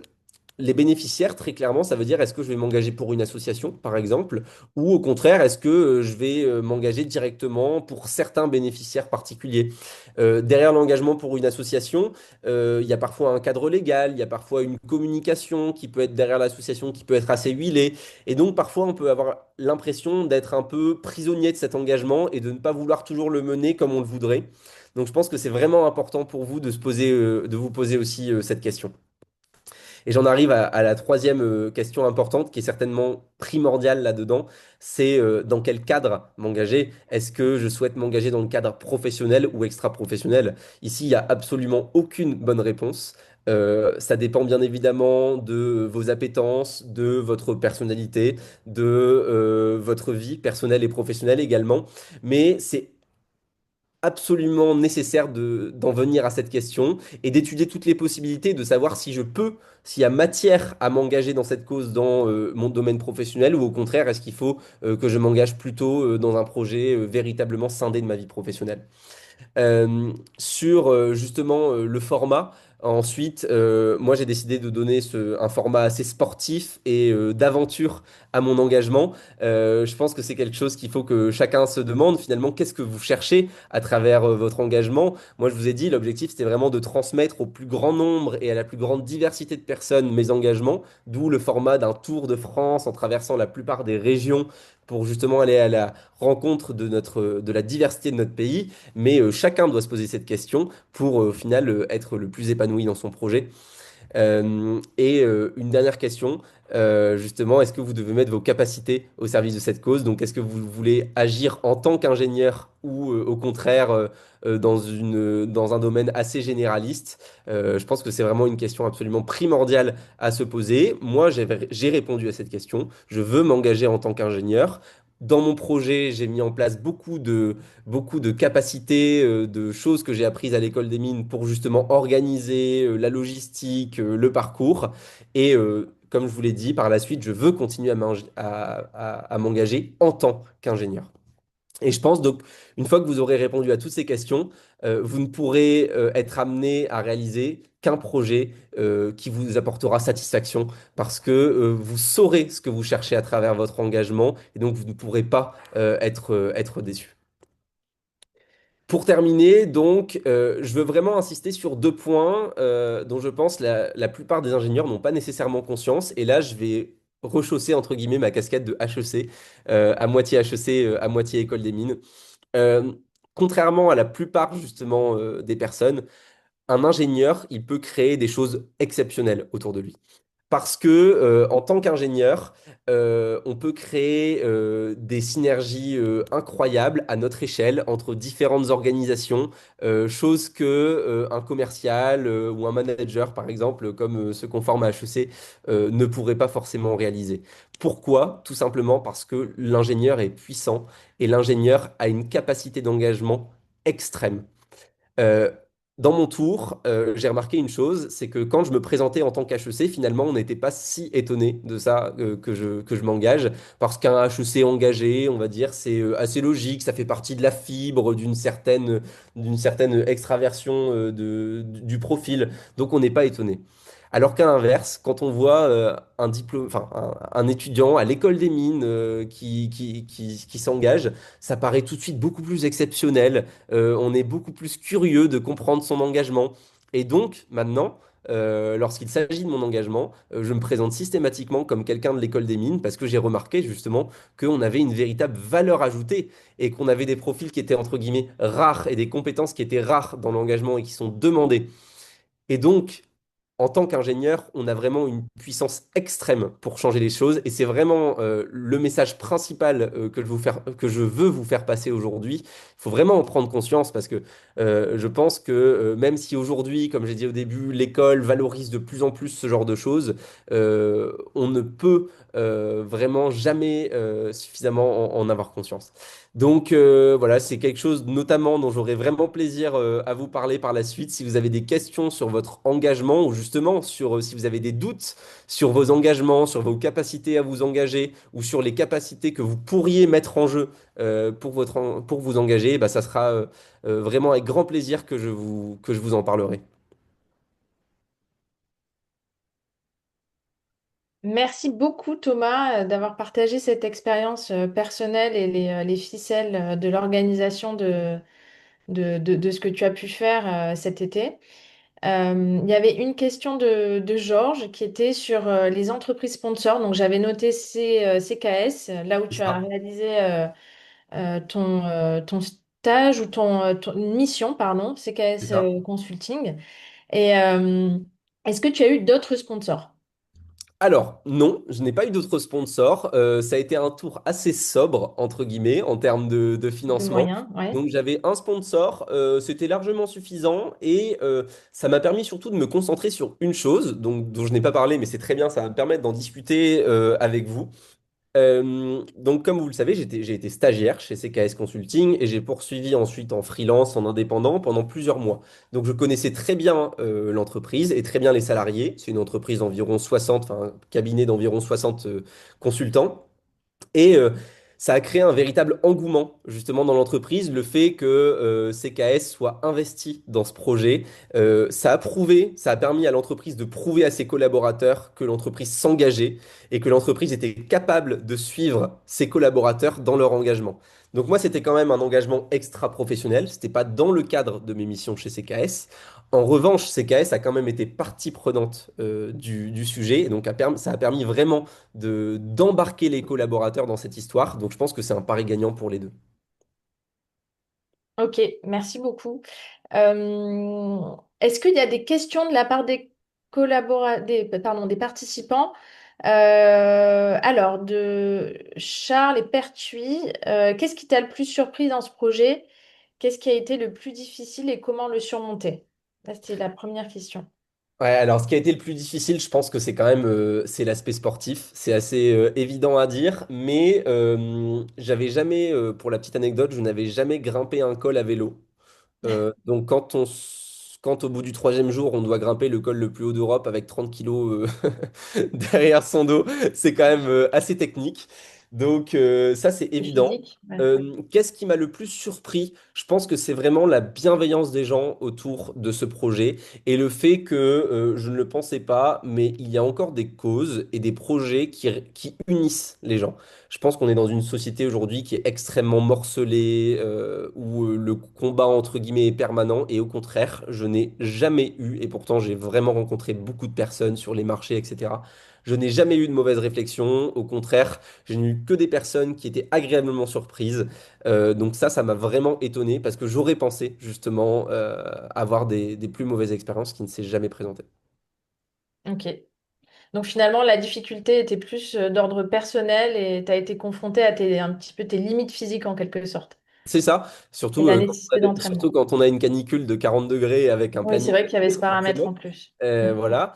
S2: les bénéficiaires, très clairement, ça veut dire est-ce que je vais m'engager pour une association, par exemple, ou au contraire, est-ce que je vais m'engager directement pour certains bénéficiaires particuliers. Derrière l'engagement pour une association, il y a parfois un cadre légal, il y a parfois une communication qui peut être derrière l'association, qui peut être assez huilée, et donc parfois on peut avoir l'impression d'être un peu prisonnier de cet engagement et de ne pas vouloir toujours le mener comme on le voudrait. Donc je pense que c'est vraiment important pour vous de de vous poser aussi cette question. Et j'en arrive à la troisième question importante, qui est certainement primordiale là-dedans, c'est dans quel cadre m'engager? Est-ce que je souhaite m'engager dans le cadre professionnel ou extra-professionnel? Ici, il n'y a absolument aucune bonne réponse. Ça dépend bien évidemment de vos appétences, de votre personnalité, de votre vie personnelle et professionnelle également. Mais c'est absolument nécessaire d'en venir à cette question et d'étudier toutes les possibilités, de savoir si je peux, s'il y a matière à m'engager dans cette cause dans mon domaine professionnel ou au contraire, est-ce qu'il faut que je m'engage plutôt dans un projet véritablement scindé de ma vie professionnelle. Sur justement le format, Ensuite, moi, j'ai décidé de donner un format assez sportif et d'aventure à mon engagement. Je pense que c'est quelque chose qu'il faut que chacun se demande finalement, qu'est-ce que vous cherchez à travers votre engagement? Moi, je vous ai dit, l'objectif, c'était vraiment de transmettre au plus grand nombre et à la plus grande diversité de personnes mes engagements, d'où le format d'un tour de France en traversant la plupart des régions pour justement aller à la rencontre de la diversité de notre pays. Mais chacun doit se poser cette question pour au final être le plus épanoui dans son projet. Une dernière question, justement, est-ce que vous devez mettre vos capacités au service de cette cause? Donc, est-ce que vous voulez agir en tant qu'ingénieur ou au contraire dans un domaine assez généraliste? Je pense que c'est vraiment une question absolument primordiale à se poser. Moi, j'ai répondu à cette question. Je veux m'engager en tant qu'ingénieur. Dans mon projet, j'ai mis en place beaucoup de capacités, de choses que j'ai apprises à l'école des mines pour justement organiser la logistique, le parcours. Comme je vous l'ai dit, par la suite, je veux continuer à m'engager en tant qu'ingénieur. Et je pense donc, une fois que vous aurez répondu à toutes ces questions, vous ne pourrez être amené à réaliser qu'un projet qui vous apportera satisfaction parce que vous saurez ce que vous cherchez à travers votre engagement et donc vous ne pourrez pas être déçu. Pour terminer, donc, je veux vraiment insister sur deux points dont je pense la plupart des ingénieurs n'ont pas nécessairement conscience. Et là, je vais rechausser, entre guillemets, ma casquette de HEC, à moitié HEC, à moitié école des mines. Euh, Contrairement à la plupart, justement, des personnes, un ingénieur, il peut créer des choses exceptionnelles autour de lui. Parce que, en tant qu'ingénieur, on peut créer des synergies incroyables à notre échelle entre différentes organisations, chose que un commercial ou un manager, par exemple, comme se conforme à HEC, ne pourrait pas forcément réaliser. Pourquoi? Tout simplement parce que l'ingénieur est puissant et l'ingénieur a une capacité d'engagement extrême. Euh, Dans mon tour, j'ai remarqué une chose, c'est que quand je me présentais en tant qu'HEC, finalement, on n'était pas si étonné de ça que je m'engage, parce qu'un HEC engagé, on va dire, c'est assez logique, ça fait partie de la fibre, d'une certaine extraversion du profil, donc on n'est pas étonné. Alors qu'à l'inverse, quand on voit un diplôme, enfin, un étudiant à l'école des mines qui s'engage, ça paraît tout de suite beaucoup plus exceptionnel, on est beaucoup plus curieux de comprendre son engagement. Et donc, maintenant, lorsqu'il s'agit de mon engagement, je me présente systématiquement comme quelqu'un de l'école des mines parce que j'ai remarqué justement qu'on avait une véritable valeur ajoutée et qu'on avait des profils qui étaient entre guillemets rares et des compétences qui étaient rares dans l'engagement et qui sont demandées. Et donc, en tant qu'ingénieur, on a vraiment une puissance extrême pour changer les choses. Et c'est vraiment le message principal que je veux vous faire passer aujourd'hui. Il faut vraiment en prendre conscience parce que je pense que même si aujourd'hui, comme j'ai dit au début, l'école valorise de plus en plus ce genre de choses, on ne peut vraiment jamais suffisamment en avoir conscience. Donc voilà, c'est quelque chose notamment dont j'aurais vraiment plaisir à vous parler par la suite. Si vous avez des questions sur votre engagement ou justement sur si vous avez des doutes sur vos engagements, sur vos capacités à vous engager ou sur les capacités que vous pourriez mettre en jeu pour vous engager, bah, ça sera vraiment avec grand plaisir que je vous en parlerai.
S1: Merci beaucoup Thomas d'avoir partagé cette expérience personnelle et les ficelles de l'organisation de ce que tu as pu faire cet été. Il y avait une question de Georges qui était sur les entreprises sponsors. Donc j'avais noté CKS, là où
S2: C'est
S1: tu as
S2: ça.
S1: réalisé ton stage ou ton mission, pardon,
S2: C'est
S1: CKS
S2: ça.
S1: Consulting. Et est-ce que tu as eu d'autres sponsors
S2: Alors, non, je n'ai pas eu d'autres sponsors. Ça a été un tour assez sobre, entre guillemets, en termes de
S1: de
S2: financement.
S1: moyens? Ouais.
S2: Donc, j'avais un sponsor, c'était largement suffisant et ça m'a permis surtout de me concentrer sur une chose, donc, dont je n'ai pas parlé, mais c'est très bien, ça va me permettre d'en discuter avec vous. Donc, comme vous le savez, j'ai été stagiaire chez CKS Consulting et j'ai poursuivi ensuite en freelance, en indépendant pendant plusieurs mois. Donc, je connaissais très bien l'entreprise et très bien les salariés. C'est une entreprise d'environ 60, enfin, un cabinet d'environ 60 consultants. Et ça a créé un véritable engouement justement dans l'entreprise, le fait que CKS soit investi dans ce projet. Ça a prouvé, ça a permis à l'entreprise de prouver à ses collaborateurs que l'entreprise s'engageait et que l'entreprise était capable de suivre ses collaborateurs dans leur engagement. Donc moi, c'était quand même un engagement extra-professionnel. C'était pas dans le cadre de mes missions chez CKS. En revanche, CKS a quand même été partie prenante du sujet, et donc ça a permis vraiment d'embarquer les collaborateurs dans cette histoire. Donc je pense que c'est un pari gagnant pour les deux.
S1: Ok, merci beaucoup. Est-ce qu'il y a des questions de la part des participants? Alors, de Charles et Pertuis, qu'est-ce qui t'a le plus surpris dans ce projet? Qu'est-ce qui a été le plus difficile et comment le surmonter? Là, c'était la première question.
S2: Ouais, alors ce qui a été le plus difficile, je pense que c'est quand même c'est l'aspect sportif. C'est assez évident à dire, mais j'avais jamais, pour la petite anecdote, je n'avais jamais grimpé un col à vélo. Donc quand au bout du troisième jour, on doit grimper le col le plus haut d'Europe avec 30 kilos derrière son dos, c'est quand même assez technique. Donc ça, c'est
S1: Et
S2: évident.
S1: physique? Ouais.
S2: Qu'est-ce qui m'a le plus surpris? Je pense que c'est vraiment la bienveillance des gens autour de ce projet et le fait que je ne le pensais pas, mais il y a encore des causes et des projets qui unissent les gens. Je pense qu'on est dans une société aujourd'hui qui est extrêmement morcelée, où le combat entre guillemets est permanent, et au contraire, je n'ai jamais eu, et pourtant j'ai vraiment rencontré beaucoup de personnes sur les marchés, etc. Je n'ai jamais eu de mauvaise réflexion, au contraire, je n'ai eu que des personnes qui étaient agréablement surprises. Donc ça m'a vraiment étonné parce que j'aurais pensé justement avoir des plus mauvaises expériences qui ne s'est jamais présentées.
S1: Ok. Donc finalement, la difficulté était plus d'ordre personnel et tu as été confronté à un petit peu tes limites physiques en quelque sorte
S2: C'est ça,
S1: et
S2: surtout,
S1: la nécessité
S2: surtout
S1: d'entraînement.
S2: quand on a une canicule de 40 degrés avec un
S1: Oui, c'est
S2: planning
S1: vrai qu'il y avait ce
S2: serré,
S1: paramètre
S2: forcément.
S1: en plus. Mm.
S2: Voilà.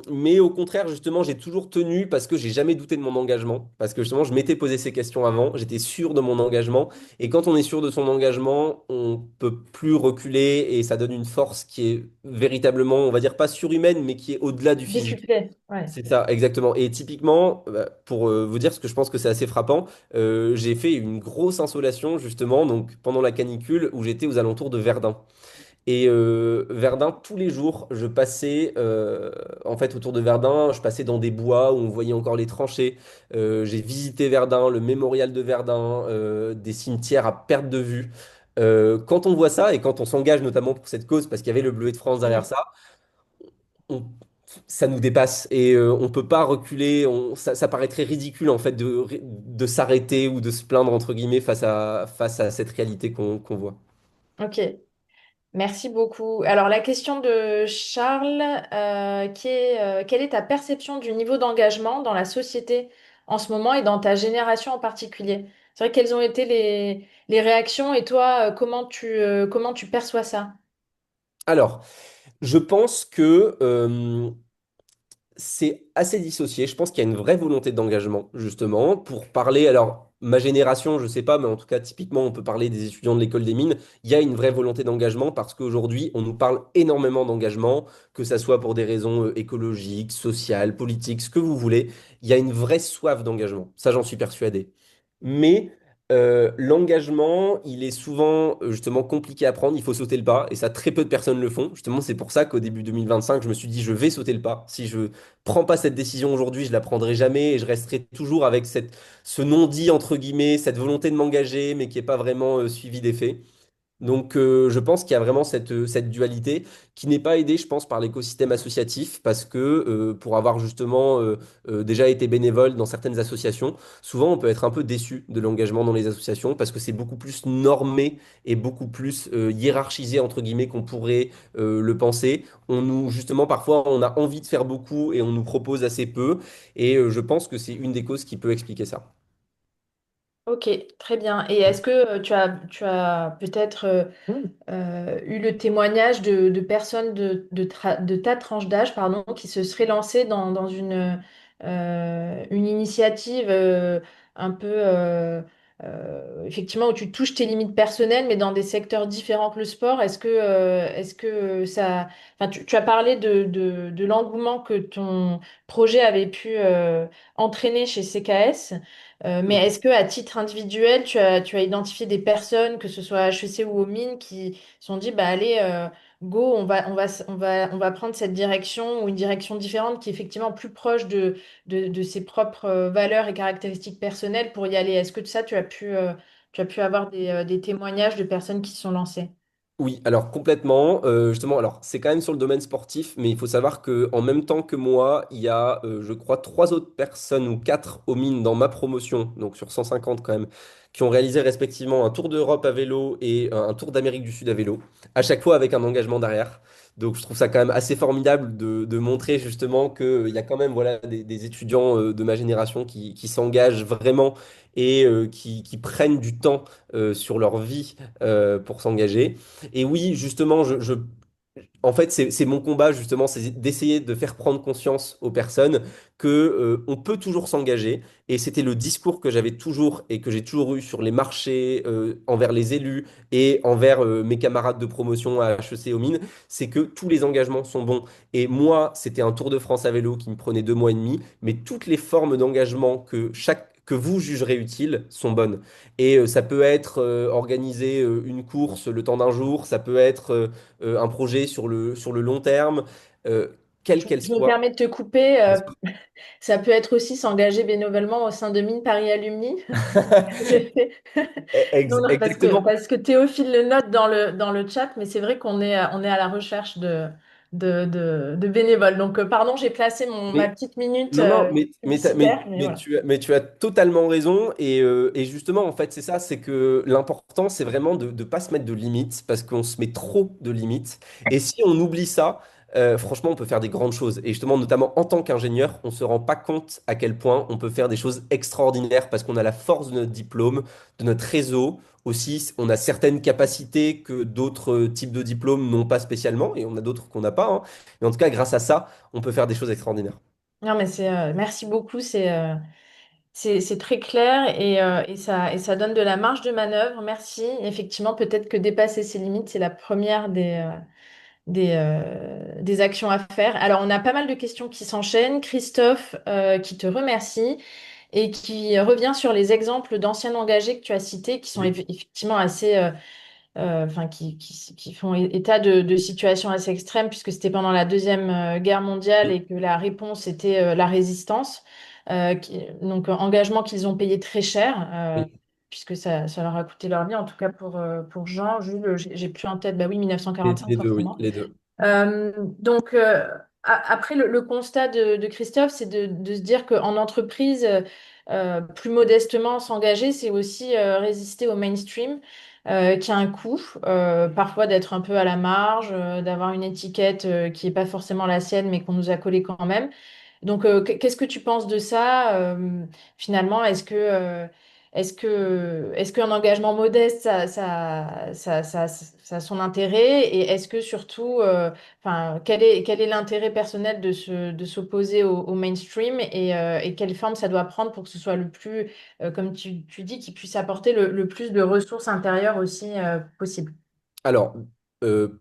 S2: Mais au contraire, justement, j'ai toujours tenu parce que j'ai jamais douté de mon engagement. Parce que justement, je m'étais posé ces questions avant, j'étais sûr de mon engagement. Et quand on est sûr de son engagement, on peut plus reculer et ça donne une force qui est véritablement, on va dire pas surhumaine, mais qui est au-delà du physique.
S1: Décuplé, ouais.
S2: C'est ça, exactement. Et typiquement, pour vous dire, ce que je pense que c'est assez frappant, j'ai fait une grosse insolation justement, donc pendant la canicule, où j'étais aux alentours de Verdun. Et Verdun, tous les jours, je passais, en fait, autour de Verdun, je passais dans des bois où on voyait encore les tranchées. J'ai visité Verdun, le mémorial de Verdun, des cimetières à perte de vue. Quand on voit ça et quand on s'engage notamment pour cette cause, parce qu'il y avait le Bleuet de France derrière
S1: Mm.
S2: ça, on- ça nous dépasse et on peut pas reculer. Ça paraîtrait ridicule en fait de s'arrêter ou de se plaindre entre guillemets face à cette réalité qu'on voit.
S1: Ok, merci beaucoup. Alors la question de Charles, quelle est ta perception du niveau d'engagement dans la société en ce moment et dans ta génération en particulier? C'est vrai, quelles ont été les réactions et toi, comment tu perçois ça?
S2: Alors, je pense que c'est assez dissocié. Je pense qu'il y a une vraie volonté d'engagement, justement, pour parler. Alors, ma génération, je sais pas, mais en tout cas, typiquement, on peut parler des étudiants de l'école des mines. Il y a une vraie volonté d'engagement parce qu'aujourd'hui, on nous parle énormément d'engagement, que ça soit pour des raisons écologiques, sociales, politiques, ce que vous voulez. Il y a une vraie soif d'engagement. Ça, j'en suis persuadé. Mais l'engagement, il est souvent justement compliqué à prendre. Il faut sauter le pas, et ça, très peu de personnes le font. Justement, c'est pour ça qu'au début 2025, je me suis dit, je vais sauter le pas. Si je prends pas cette décision aujourd'hui, je la prendrai jamais et je resterai toujours avec ce non-dit, entre guillemets, cette volonté de m'engager, mais qui n'est pas vraiment suivi des faits. Donc, je pense qu'il y a vraiment cette dualité qui n'est pas aidée, je pense, par l'écosystème associatif parce que pour avoir justement déjà été bénévole dans certaines associations, souvent on peut être un peu déçu de l'engagement dans les associations parce que c'est beaucoup plus normé et beaucoup plus hiérarchisé, entre guillemets, qu'on pourrait le penser. Justement, parfois, on a envie de faire beaucoup et on nous propose assez peu. Et je pense que c'est une des causes qui peut expliquer ça.
S1: Ok, très bien. Et est-ce que tu as peut-être eu le témoignage de personnes de ta tranche d'âge, pardon, qui se seraient lancées dans une initiative un peu effectivement, où tu touches tes limites personnelles, mais dans des secteurs différents que le sport. Est-ce que ça, enfin, tu as parlé de l'engouement que ton projet avait pu entraîner chez CKS, mais est-ce que à titre individuel, tu as identifié des personnes, que ce soit à HEC ou aux mines, qui se sont dit, bah allez, go, on va prendre cette direction ou une direction différente qui est effectivement plus proche de ses propres valeurs et caractéristiques personnelles pour y aller. Est-ce que ça, tu as pu avoir des témoignages de personnes qui se sont lancées?
S2: Oui, alors complètement. Justement, alors c'est quand même sur le domaine sportif, mais il faut savoir que en même temps que moi, il y a, je crois, trois autres personnes ou quatre aux mines dans ma promotion, donc sur 150 quand même, qui ont réalisé respectivement un tour d'Europe à vélo et un tour d'Amérique du Sud à vélo, à chaque fois avec un engagement derrière. Donc je trouve ça quand même assez formidable de montrer justement qu'il y a quand même voilà, des étudiants de ma génération qui s'engagent vraiment et qui prennent du temps sur leur vie pour s'engager. Et oui, justement, en fait, c'est mon combat, justement, c'est d'essayer de faire prendre conscience aux personnes que, on peut toujours s'engager. Et c'était le discours que j'avais toujours et que j'ai toujours eu sur les marchés, envers les élus et envers mes camarades de promotion à HEC aux mines, c'est que tous les engagements sont bons. Et moi, c'était un Tour de France à vélo qui me prenait 2 mois et demi, mais toutes les formes d'engagement que vous jugerez utiles sont bonnes. Et ça peut être organiser une course le temps d'un jour, ça peut être un projet sur le long terme, euh, quelle qu'elle
S1: Je me
S2: soit.
S1: permets de te couper. Ça peut être aussi s'engager bénévolement au sein de Mine Paris Alumni. J'ai fait. Non, non,
S2: Exactement.
S1: parce que Théophile le note dans le chat, mais c'est vrai on est à la recherche de bénévoles. Donc, pardon, j'ai placé ma
S2: Mais
S1: petite minute
S2: non, non,
S1: publicitaire, mais voilà.
S2: mais tu as totalement raison. Et justement, en fait, c'est ça, c'est que l'important, c'est vraiment de ne pas se mettre de limites, parce qu'on se met trop de limites. Et si on oublie ça, franchement, on peut faire des grandes choses. Et justement, notamment en tant qu'ingénieur, on ne se rend pas compte à quel point on peut faire des choses extraordinaires, parce qu'on a la force de notre diplôme, de notre réseau. Aussi, on a certaines capacités que d'autres types de diplômes n'ont pas spécialement, et on a d'autres qu'on n'a pas, hein. Mais en tout cas, grâce à ça, on peut faire des choses extraordinaires.
S1: Non, mais merci beaucoup, c'est très clair et ça donne de la marge de manœuvre. Merci. Effectivement, peut-être que dépasser ses limites, c'est la première des actions à faire. Alors, on a pas mal de questions qui s'enchaînent. Christophe, qui te remercie et qui revient sur les exemples d'anciens engagés que tu as cités, qui sont effectivement assez, enfin, qui font état de situations assez extrêmes, puisque c'était pendant la Deuxième Guerre mondiale
S2: Oui,
S1: et que la réponse était la résistance. Donc, engagement qu'ils ont payé très cher,
S2: oui.
S1: puisque ça leur a coûté leur vie, en tout cas pour Jean, Jules, j'ai plus en tête, bah oui, 1945
S2: Les deux, oui,
S1: forcément.
S2: les deux.
S1: Donc, après, le constat de Christophe, c'est de se dire qu'en entreprise, plus modestement, s'engager, c'est aussi résister au mainstream, qui a un coût, parfois d'être un peu à la marge, d'avoir une étiquette qui n'est pas forcément la sienne, mais qu'on nous a collée quand même. Donc, qu'est-ce que tu penses de ça, finalement? Est-ce qu'un engagement modeste, ça a son intérêt? Et est-ce que surtout, enfin, quel est l'intérêt personnel de s'opposer au mainstream et quelle forme ça doit prendre pour que ce soit le plus, comme tu dis, qui puisse apporter le plus de ressources intérieures aussi, possible?
S2: Alors,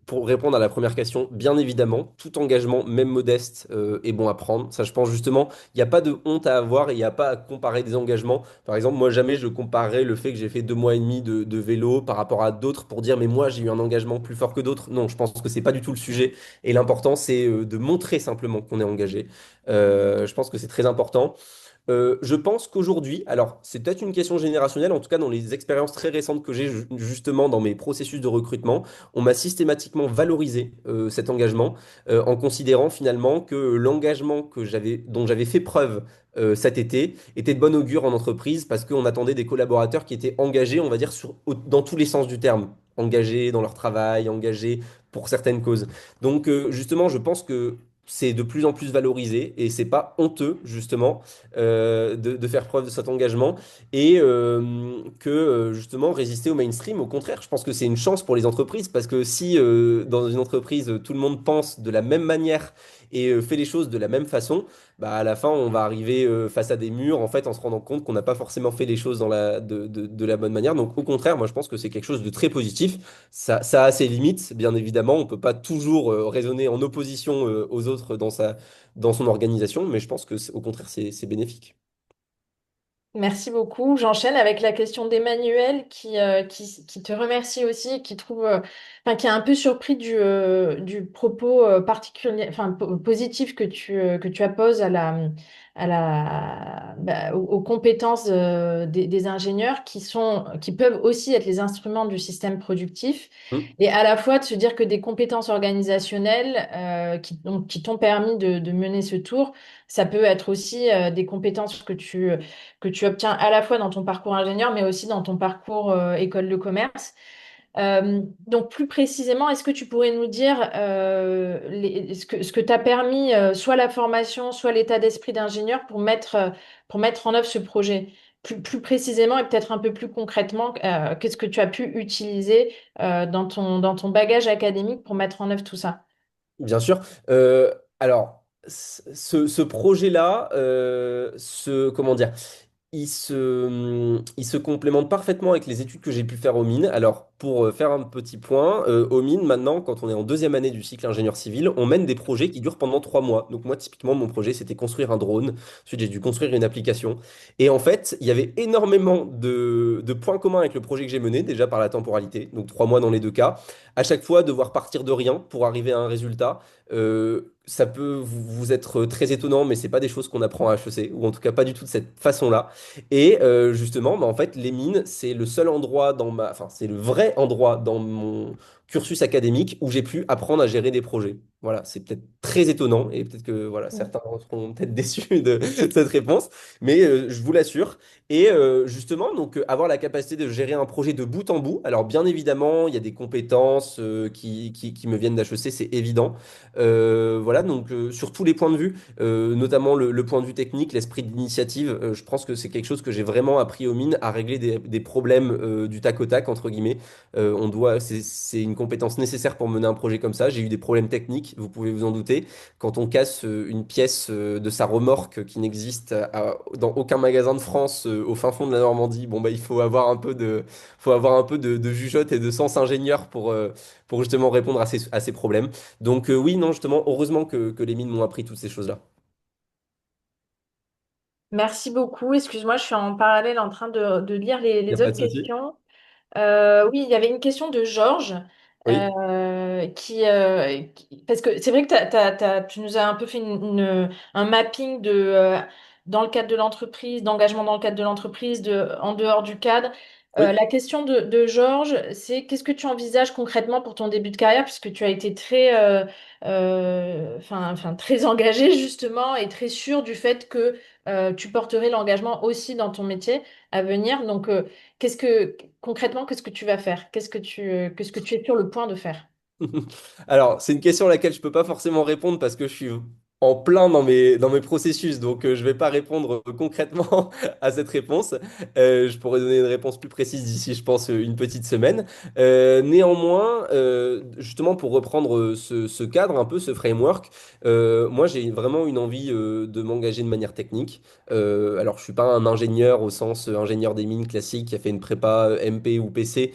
S2: pour répondre à la première question, bien évidemment, tout engagement, même modeste, est bon à prendre. Ça, je pense justement, il n'y a pas de honte à avoir et il n'y a pas à comparer des engagements. Par exemple, moi, jamais je comparerais le fait que j'ai fait 2 mois et demi de vélo par rapport à d'autres pour dire, mais moi, j'ai eu un engagement plus fort que d'autres. Non, je pense que c'est pas du tout le sujet. Et l'important, c'est de montrer simplement qu'on est engagé. Je pense que c'est très important. Je pense qu'aujourd'hui, alors c'est peut-être une question générationnelle, en tout cas dans les expériences très récentes que j'ai justement dans mes processus de recrutement, on m'a systématiquement valorisé cet engagement en considérant finalement que l'engagement dont j'avais fait preuve cet été était de bon augure en entreprise parce qu'on attendait des collaborateurs qui étaient engagés, on va dire, dans tous les sens du terme, engagés dans leur travail, engagés pour certaines causes. Donc justement, je pense que c'est de plus en plus valorisé et c'est pas honteux justement de faire preuve de cet engagement et que justement résister au mainstream. Au contraire, je pense que c'est une chance pour les entreprises parce que si dans une entreprise tout le monde pense de la même manière et fait les choses de la même façon, bah, à la fin, on va arriver face à des murs, en fait, en se rendant compte qu'on n'a pas forcément fait les choses de la bonne manière. Donc, au contraire, moi, je pense que c'est quelque chose de très positif. Ça a ses limites, bien évidemment. On ne peut pas toujours raisonner en opposition aux autres dans son organisation, mais je pense que, au contraire, c'est bénéfique.
S1: Merci beaucoup. J'enchaîne avec la question d'Emmanuel qui te remercie aussi, qui trouve, enfin, qui est un peu surpris du propos particulier, enfin, positif que tu apposes aux compétences des ingénieurs qui peuvent aussi être les instruments du système productif.
S2: Hmm.
S1: Et à la fois de se dire que des compétences organisationnelles qui t'ont permis de mener ce tour, ça peut être aussi des compétences que tu obtiens à la fois dans ton parcours ingénieur, mais aussi dans ton parcours école de commerce. Donc, plus précisément, est-ce que tu pourrais nous dire ce que t'a permis soit la formation, soit l'état d'esprit d'ingénieur pour mettre en œuvre ce projet? Plus précisément et peut-être un peu plus concrètement, qu'est-ce que tu as pu utiliser dans ton bagage académique pour mettre en œuvre tout ça?
S2: Bien sûr. Alors, ce projet-là, comment dire, il se complémente parfaitement avec les études que j'ai pu faire aux mines. Alors, pour faire un petit point, aux mines, maintenant, quand on est en deuxième année du cycle ingénieur civil, on mène des projets qui durent pendant 3 mois. Donc, moi, typiquement, mon projet, c'était construire un drone. Ensuite, j'ai dû construire une application. Et en fait, il y avait énormément de points communs avec le projet que j'ai mené, déjà par la temporalité. Donc, 3 mois dans les deux cas. À chaque fois, devoir partir de rien pour arriver à un résultat. Ça peut vous être très étonnant, mais c'est pas des choses qu'on apprend à HEC, ou en tout cas pas du tout de cette façon-là. Et justement, bah, en fait, les mines, c'est le seul endroit enfin, c'est le vrai endroit dans mon cursus académique où j'ai pu apprendre à gérer des projets. Voilà, c'est peut-être très étonnant et peut-être que voilà, certains seront peut-être déçus de cette réponse, mais je vous l'assure. Et justement, donc avoir la capacité de gérer un projet de bout en bout. Alors bien évidemment, il y a des compétences qui me viennent d'HEC, c'est évident. Voilà, donc sur tous les points de vue notamment le point de vue technique, l'esprit d'initiative. Je pense que c'est quelque chose que j'ai vraiment appris aux mines à régler des problèmes du tac au tac, entre guillemets. C'est une compétence nécessaire pour mener un projet comme ça. J'ai eu des problèmes techniques, vous pouvez vous en douter. Quand on casse une pièce de sa remorque qui n'existe dans aucun magasin de France au fin fond de la Normandie, bon, bah, il faut avoir un peu de jugeote et de sens ingénieur pour justement répondre à ces problèmes. Donc oui, non, justement, heureusement que les mines m'ont appris toutes ces choses-là.
S1: Merci beaucoup. Excuse-moi, je suis en parallèle en train de lire
S2: Il n'y a
S1: les
S2: pas
S1: autres
S2: de souci.
S1: questions. Oui, il y avait une question de Georges
S2: Oui,
S1: parce que c'est vrai que tu nous as un peu fait un mapping dans le cadre de l'entreprise, d'engagement dans le cadre de l'entreprise, en dehors du cadre.
S2: oui.
S1: La question de Georges, c'est qu'est-ce que tu envisages concrètement pour ton début de carrière, puisque tu as été très engagé justement et très sûr du fait que tu porterais l'engagement aussi dans ton métier à venir. Donc, concrètement, qu'est-ce que tu vas faire? Qu'est-ce que tu es sur le point de faire?
S2: Alors, c'est une question à laquelle je peux pas forcément répondre parce que je suis en plein dans mes processus, donc je vais pas répondre concrètement à cette réponse. Je pourrais donner une réponse plus précise d'ici, je pense, une petite semaine. Néanmoins, justement, pour reprendre ce cadre, un peu ce framework, moi, j'ai vraiment une envie de m'engager de manière technique. Alors, je suis pas un ingénieur au sens ingénieur des mines classique qui a fait une prépa MP ou PC.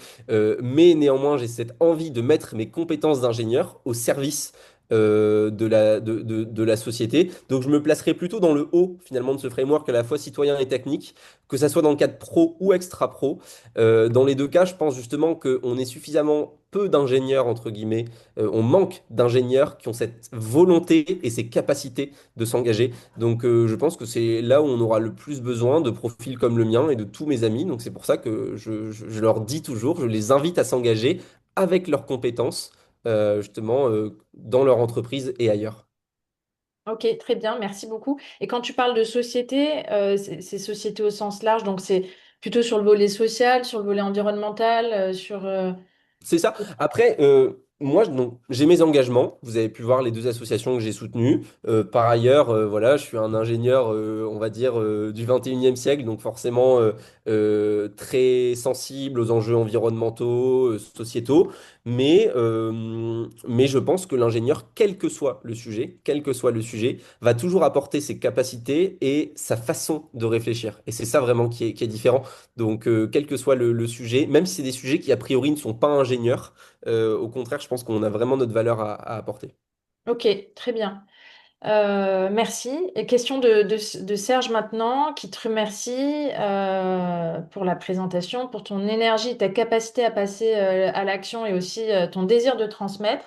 S2: Mais néanmoins, j'ai cette envie de mettre mes compétences d'ingénieur au service de la société. Donc, je me placerai plutôt dans le haut, finalement, de ce framework, à la fois citoyen et technique, que ça soit dans le cadre pro ou extra-pro. Dans les deux cas, je pense justement qu'on est suffisamment peu d'ingénieurs, entre guillemets, on manque d'ingénieurs qui ont cette volonté et ces capacités de s'engager. Donc, je pense que c'est là où on aura le plus besoin de profils comme le mien et de tous mes amis. Donc, c'est pour ça que je leur dis toujours, je les invite à s'engager avec leurs compétences, justement, dans leur entreprise et ailleurs.
S1: Ok, très bien, merci beaucoup. Et quand tu parles de société, c'est société au sens large, donc c'est plutôt sur le volet social, sur le volet environnemental,
S2: C'est ça. Après, Moi, donc, j'ai mes engagements. Vous avez pu voir les deux associations que j'ai soutenues. Par ailleurs, voilà, je suis un ingénieur, on va dire, du 21e siècle, donc forcément très sensible aux enjeux environnementaux, sociétaux. Mais je pense que l'ingénieur, quel que soit le sujet, va toujours apporter ses capacités et sa façon de réfléchir. Et c'est ça vraiment qui est différent. Donc, quel que soit le sujet, même si c'est des sujets qui, a priori, ne sont pas ingénieurs, au contraire, je pense qu'on a vraiment notre valeur à apporter.
S1: Ok, très bien. Merci. Et question de Serge maintenant, qui te remercie pour la présentation, pour ton énergie, ta capacité à passer à l'action et aussi ton désir de transmettre.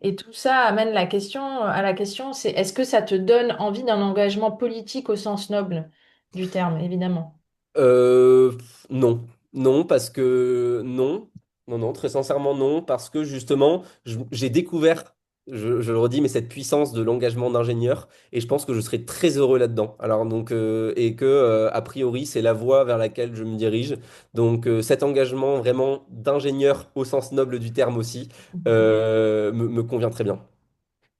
S1: Et tout ça amène à la question, c'est est-ce que ça te donne envie d'un engagement politique au sens noble du terme, évidemment.
S2: Non, non, parce que non, très sincèrement non, parce que justement, j'ai découvert, je le redis, mais cette puissance de l'engagement d'ingénieur, et je pense que je serai très heureux là-dedans. Alors donc, et que a priori, c'est la voie vers laquelle je me dirige. Donc, cet engagement vraiment d'ingénieur au sens noble du terme aussi, me convient très bien.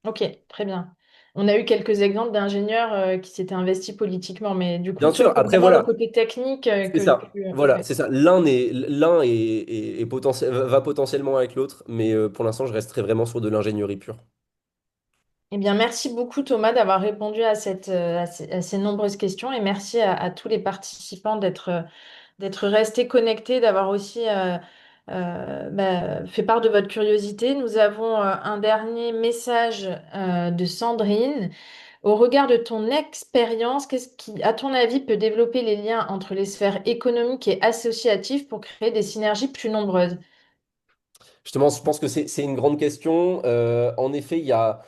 S1: Ok, très bien. On a eu quelques exemples d'ingénieurs qui s'étaient investis politiquement, mais du coup,
S2: Bien
S1: toi,
S2: sûr,
S1: c'est
S2: après
S1: vraiment le
S2: voilà.
S1: côté technique
S2: C'est
S1: que
S2: ça.
S1: tu...
S2: Voilà,
S1: ouais.
S2: c'est ça. Va potentiellement avec l'autre, mais pour l'instant, je resterai vraiment sur de l'ingénierie pure.
S1: Eh bien, merci beaucoup Thomas d'avoir répondu à à ces nombreuses questions et merci à tous les participants d'être restés connectés, d'avoir aussi fait part de votre curiosité. Nous avons un dernier message de Sandrine. Au regard de ton expérience, qu'est-ce qui, à ton avis, peut développer les liens entre les sphères économiques et associatives pour créer des synergies plus nombreuses?
S2: Justement, je pense que c'est une grande question. En effet, il y a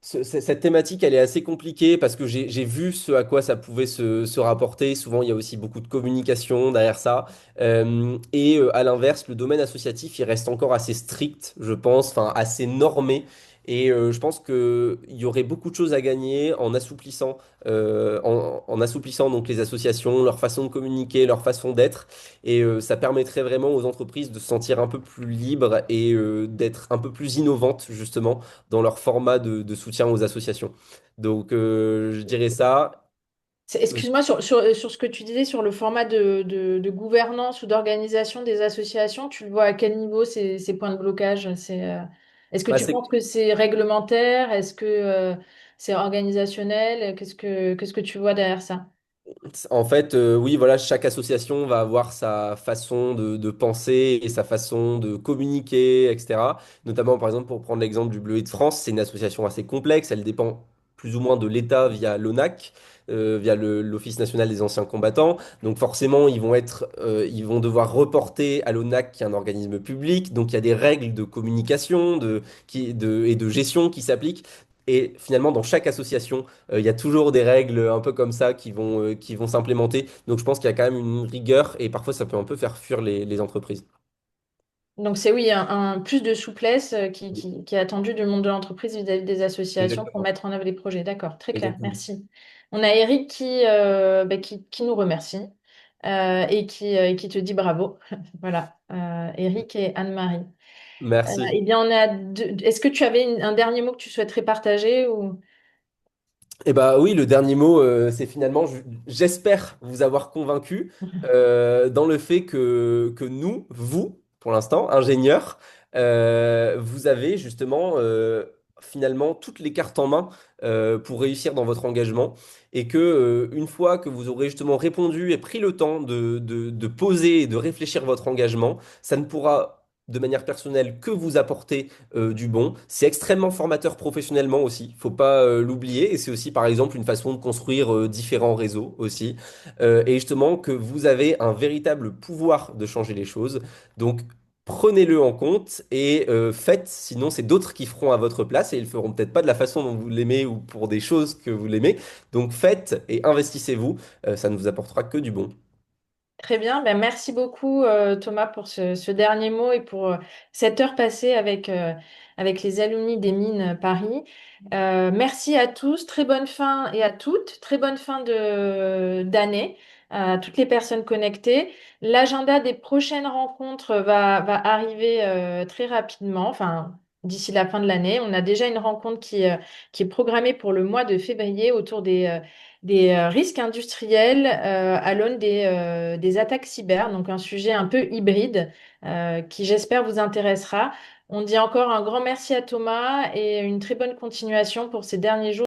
S2: cette thématique, elle est assez compliquée parce que j'ai vu ce à quoi ça pouvait se rapporter. Souvent, il y a aussi beaucoup de communication derrière ça. À l'inverse, le domaine associatif, il reste encore assez strict, je pense, enfin assez normé. Je pense qu'il y aurait beaucoup de choses à gagner en assouplissant, en assouplissant donc les associations, leur façon de communiquer, leur façon d'être. Ça permettrait vraiment aux entreprises de se sentir un peu plus libres et d'être un peu plus innovantes, justement dans leur format de soutien aux associations. Donc, je dirais ça.
S1: Excuse-moi, sur ce que tu disais sur le format de gouvernance ou d'organisation des associations, tu le vois à quel niveau ces points de blocage? Est-ce que
S2: Bah,
S1: tu
S2: c'est
S1: penses que c'est réglementaire? Est-ce que c'est organisationnel? Qu'est-ce que tu vois derrière ça?
S2: En fait, oui, voilà, chaque association va avoir sa façon de penser et sa façon de communiquer, etc. Notamment, par exemple, pour prendre l'exemple du Bleuet de France, c'est une association assez complexe. Elle dépend plus ou moins de l'État via l'ONAC, via l'Office national des anciens combattants. Donc, forcément, ils vont devoir reporter à l'ONAC, qui est un organisme public. Donc, il y a des règles de communication et de gestion qui s'appliquent. Et finalement, dans chaque association, il y a toujours des règles un peu comme ça qui vont s'implémenter. Donc je pense qu'il y a quand même une rigueur et parfois ça peut un peu faire fuir les entreprises.
S1: Donc c'est oui, plus de souplesse qui est attendu du monde de l'entreprise vis-à-vis des associations pour
S2: Exactement.
S1: mettre en œuvre les projets. D'accord, très clair,
S2: Exactement.
S1: merci. On a Eric qui nous remercie et qui te dit bravo. Voilà, Eric et Anne-Marie.
S2: Merci.
S1: Eh bien, on a est-ce que tu avais un dernier mot que tu souhaiterais partager ou...
S2: Eh bah oui, le dernier mot, c'est finalement, j'espère vous avoir convaincu dans le fait que nous, vous, pour l'instant, ingénieurs, vous avez justement finalement toutes les cartes en main pour réussir dans votre engagement et que une fois que vous aurez justement répondu et pris le temps de poser et de réfléchir votre engagement, ça ne pourra de manière personnelle que vous apporter du bon. C'est extrêmement formateur professionnellement aussi, faut pas l'oublier. Et c'est aussi, par exemple, une façon de construire différents réseaux aussi. Et justement, que vous avez un véritable pouvoir de changer les choses. Donc, prenez-le en compte et faites. Sinon, c'est d'autres qui feront à votre place et ils le feront peut-être pas de la façon dont vous l'aimez ou pour des choses que vous l'aimez. Donc, faites et investissez-vous. Ça ne vous apportera que du bon.
S1: Très bien, ben merci beaucoup Thomas pour ce dernier mot et pour cette heure passée avec les alumni des mines Paris. Merci à tous, très bonne fin et à toutes, très bonne fin d'année. à toutes les personnes connectées. L'agenda des prochaines rencontres va arriver très rapidement, enfin d'ici la fin de l'année. On a déjà une rencontre qui est programmée pour le mois de février autour des risques industriels à l'aune des attaques cyber, donc un sujet un peu hybride qui j'espère vous intéressera. On dit encore un grand merci à Thomas et une très bonne continuation pour ces derniers jours.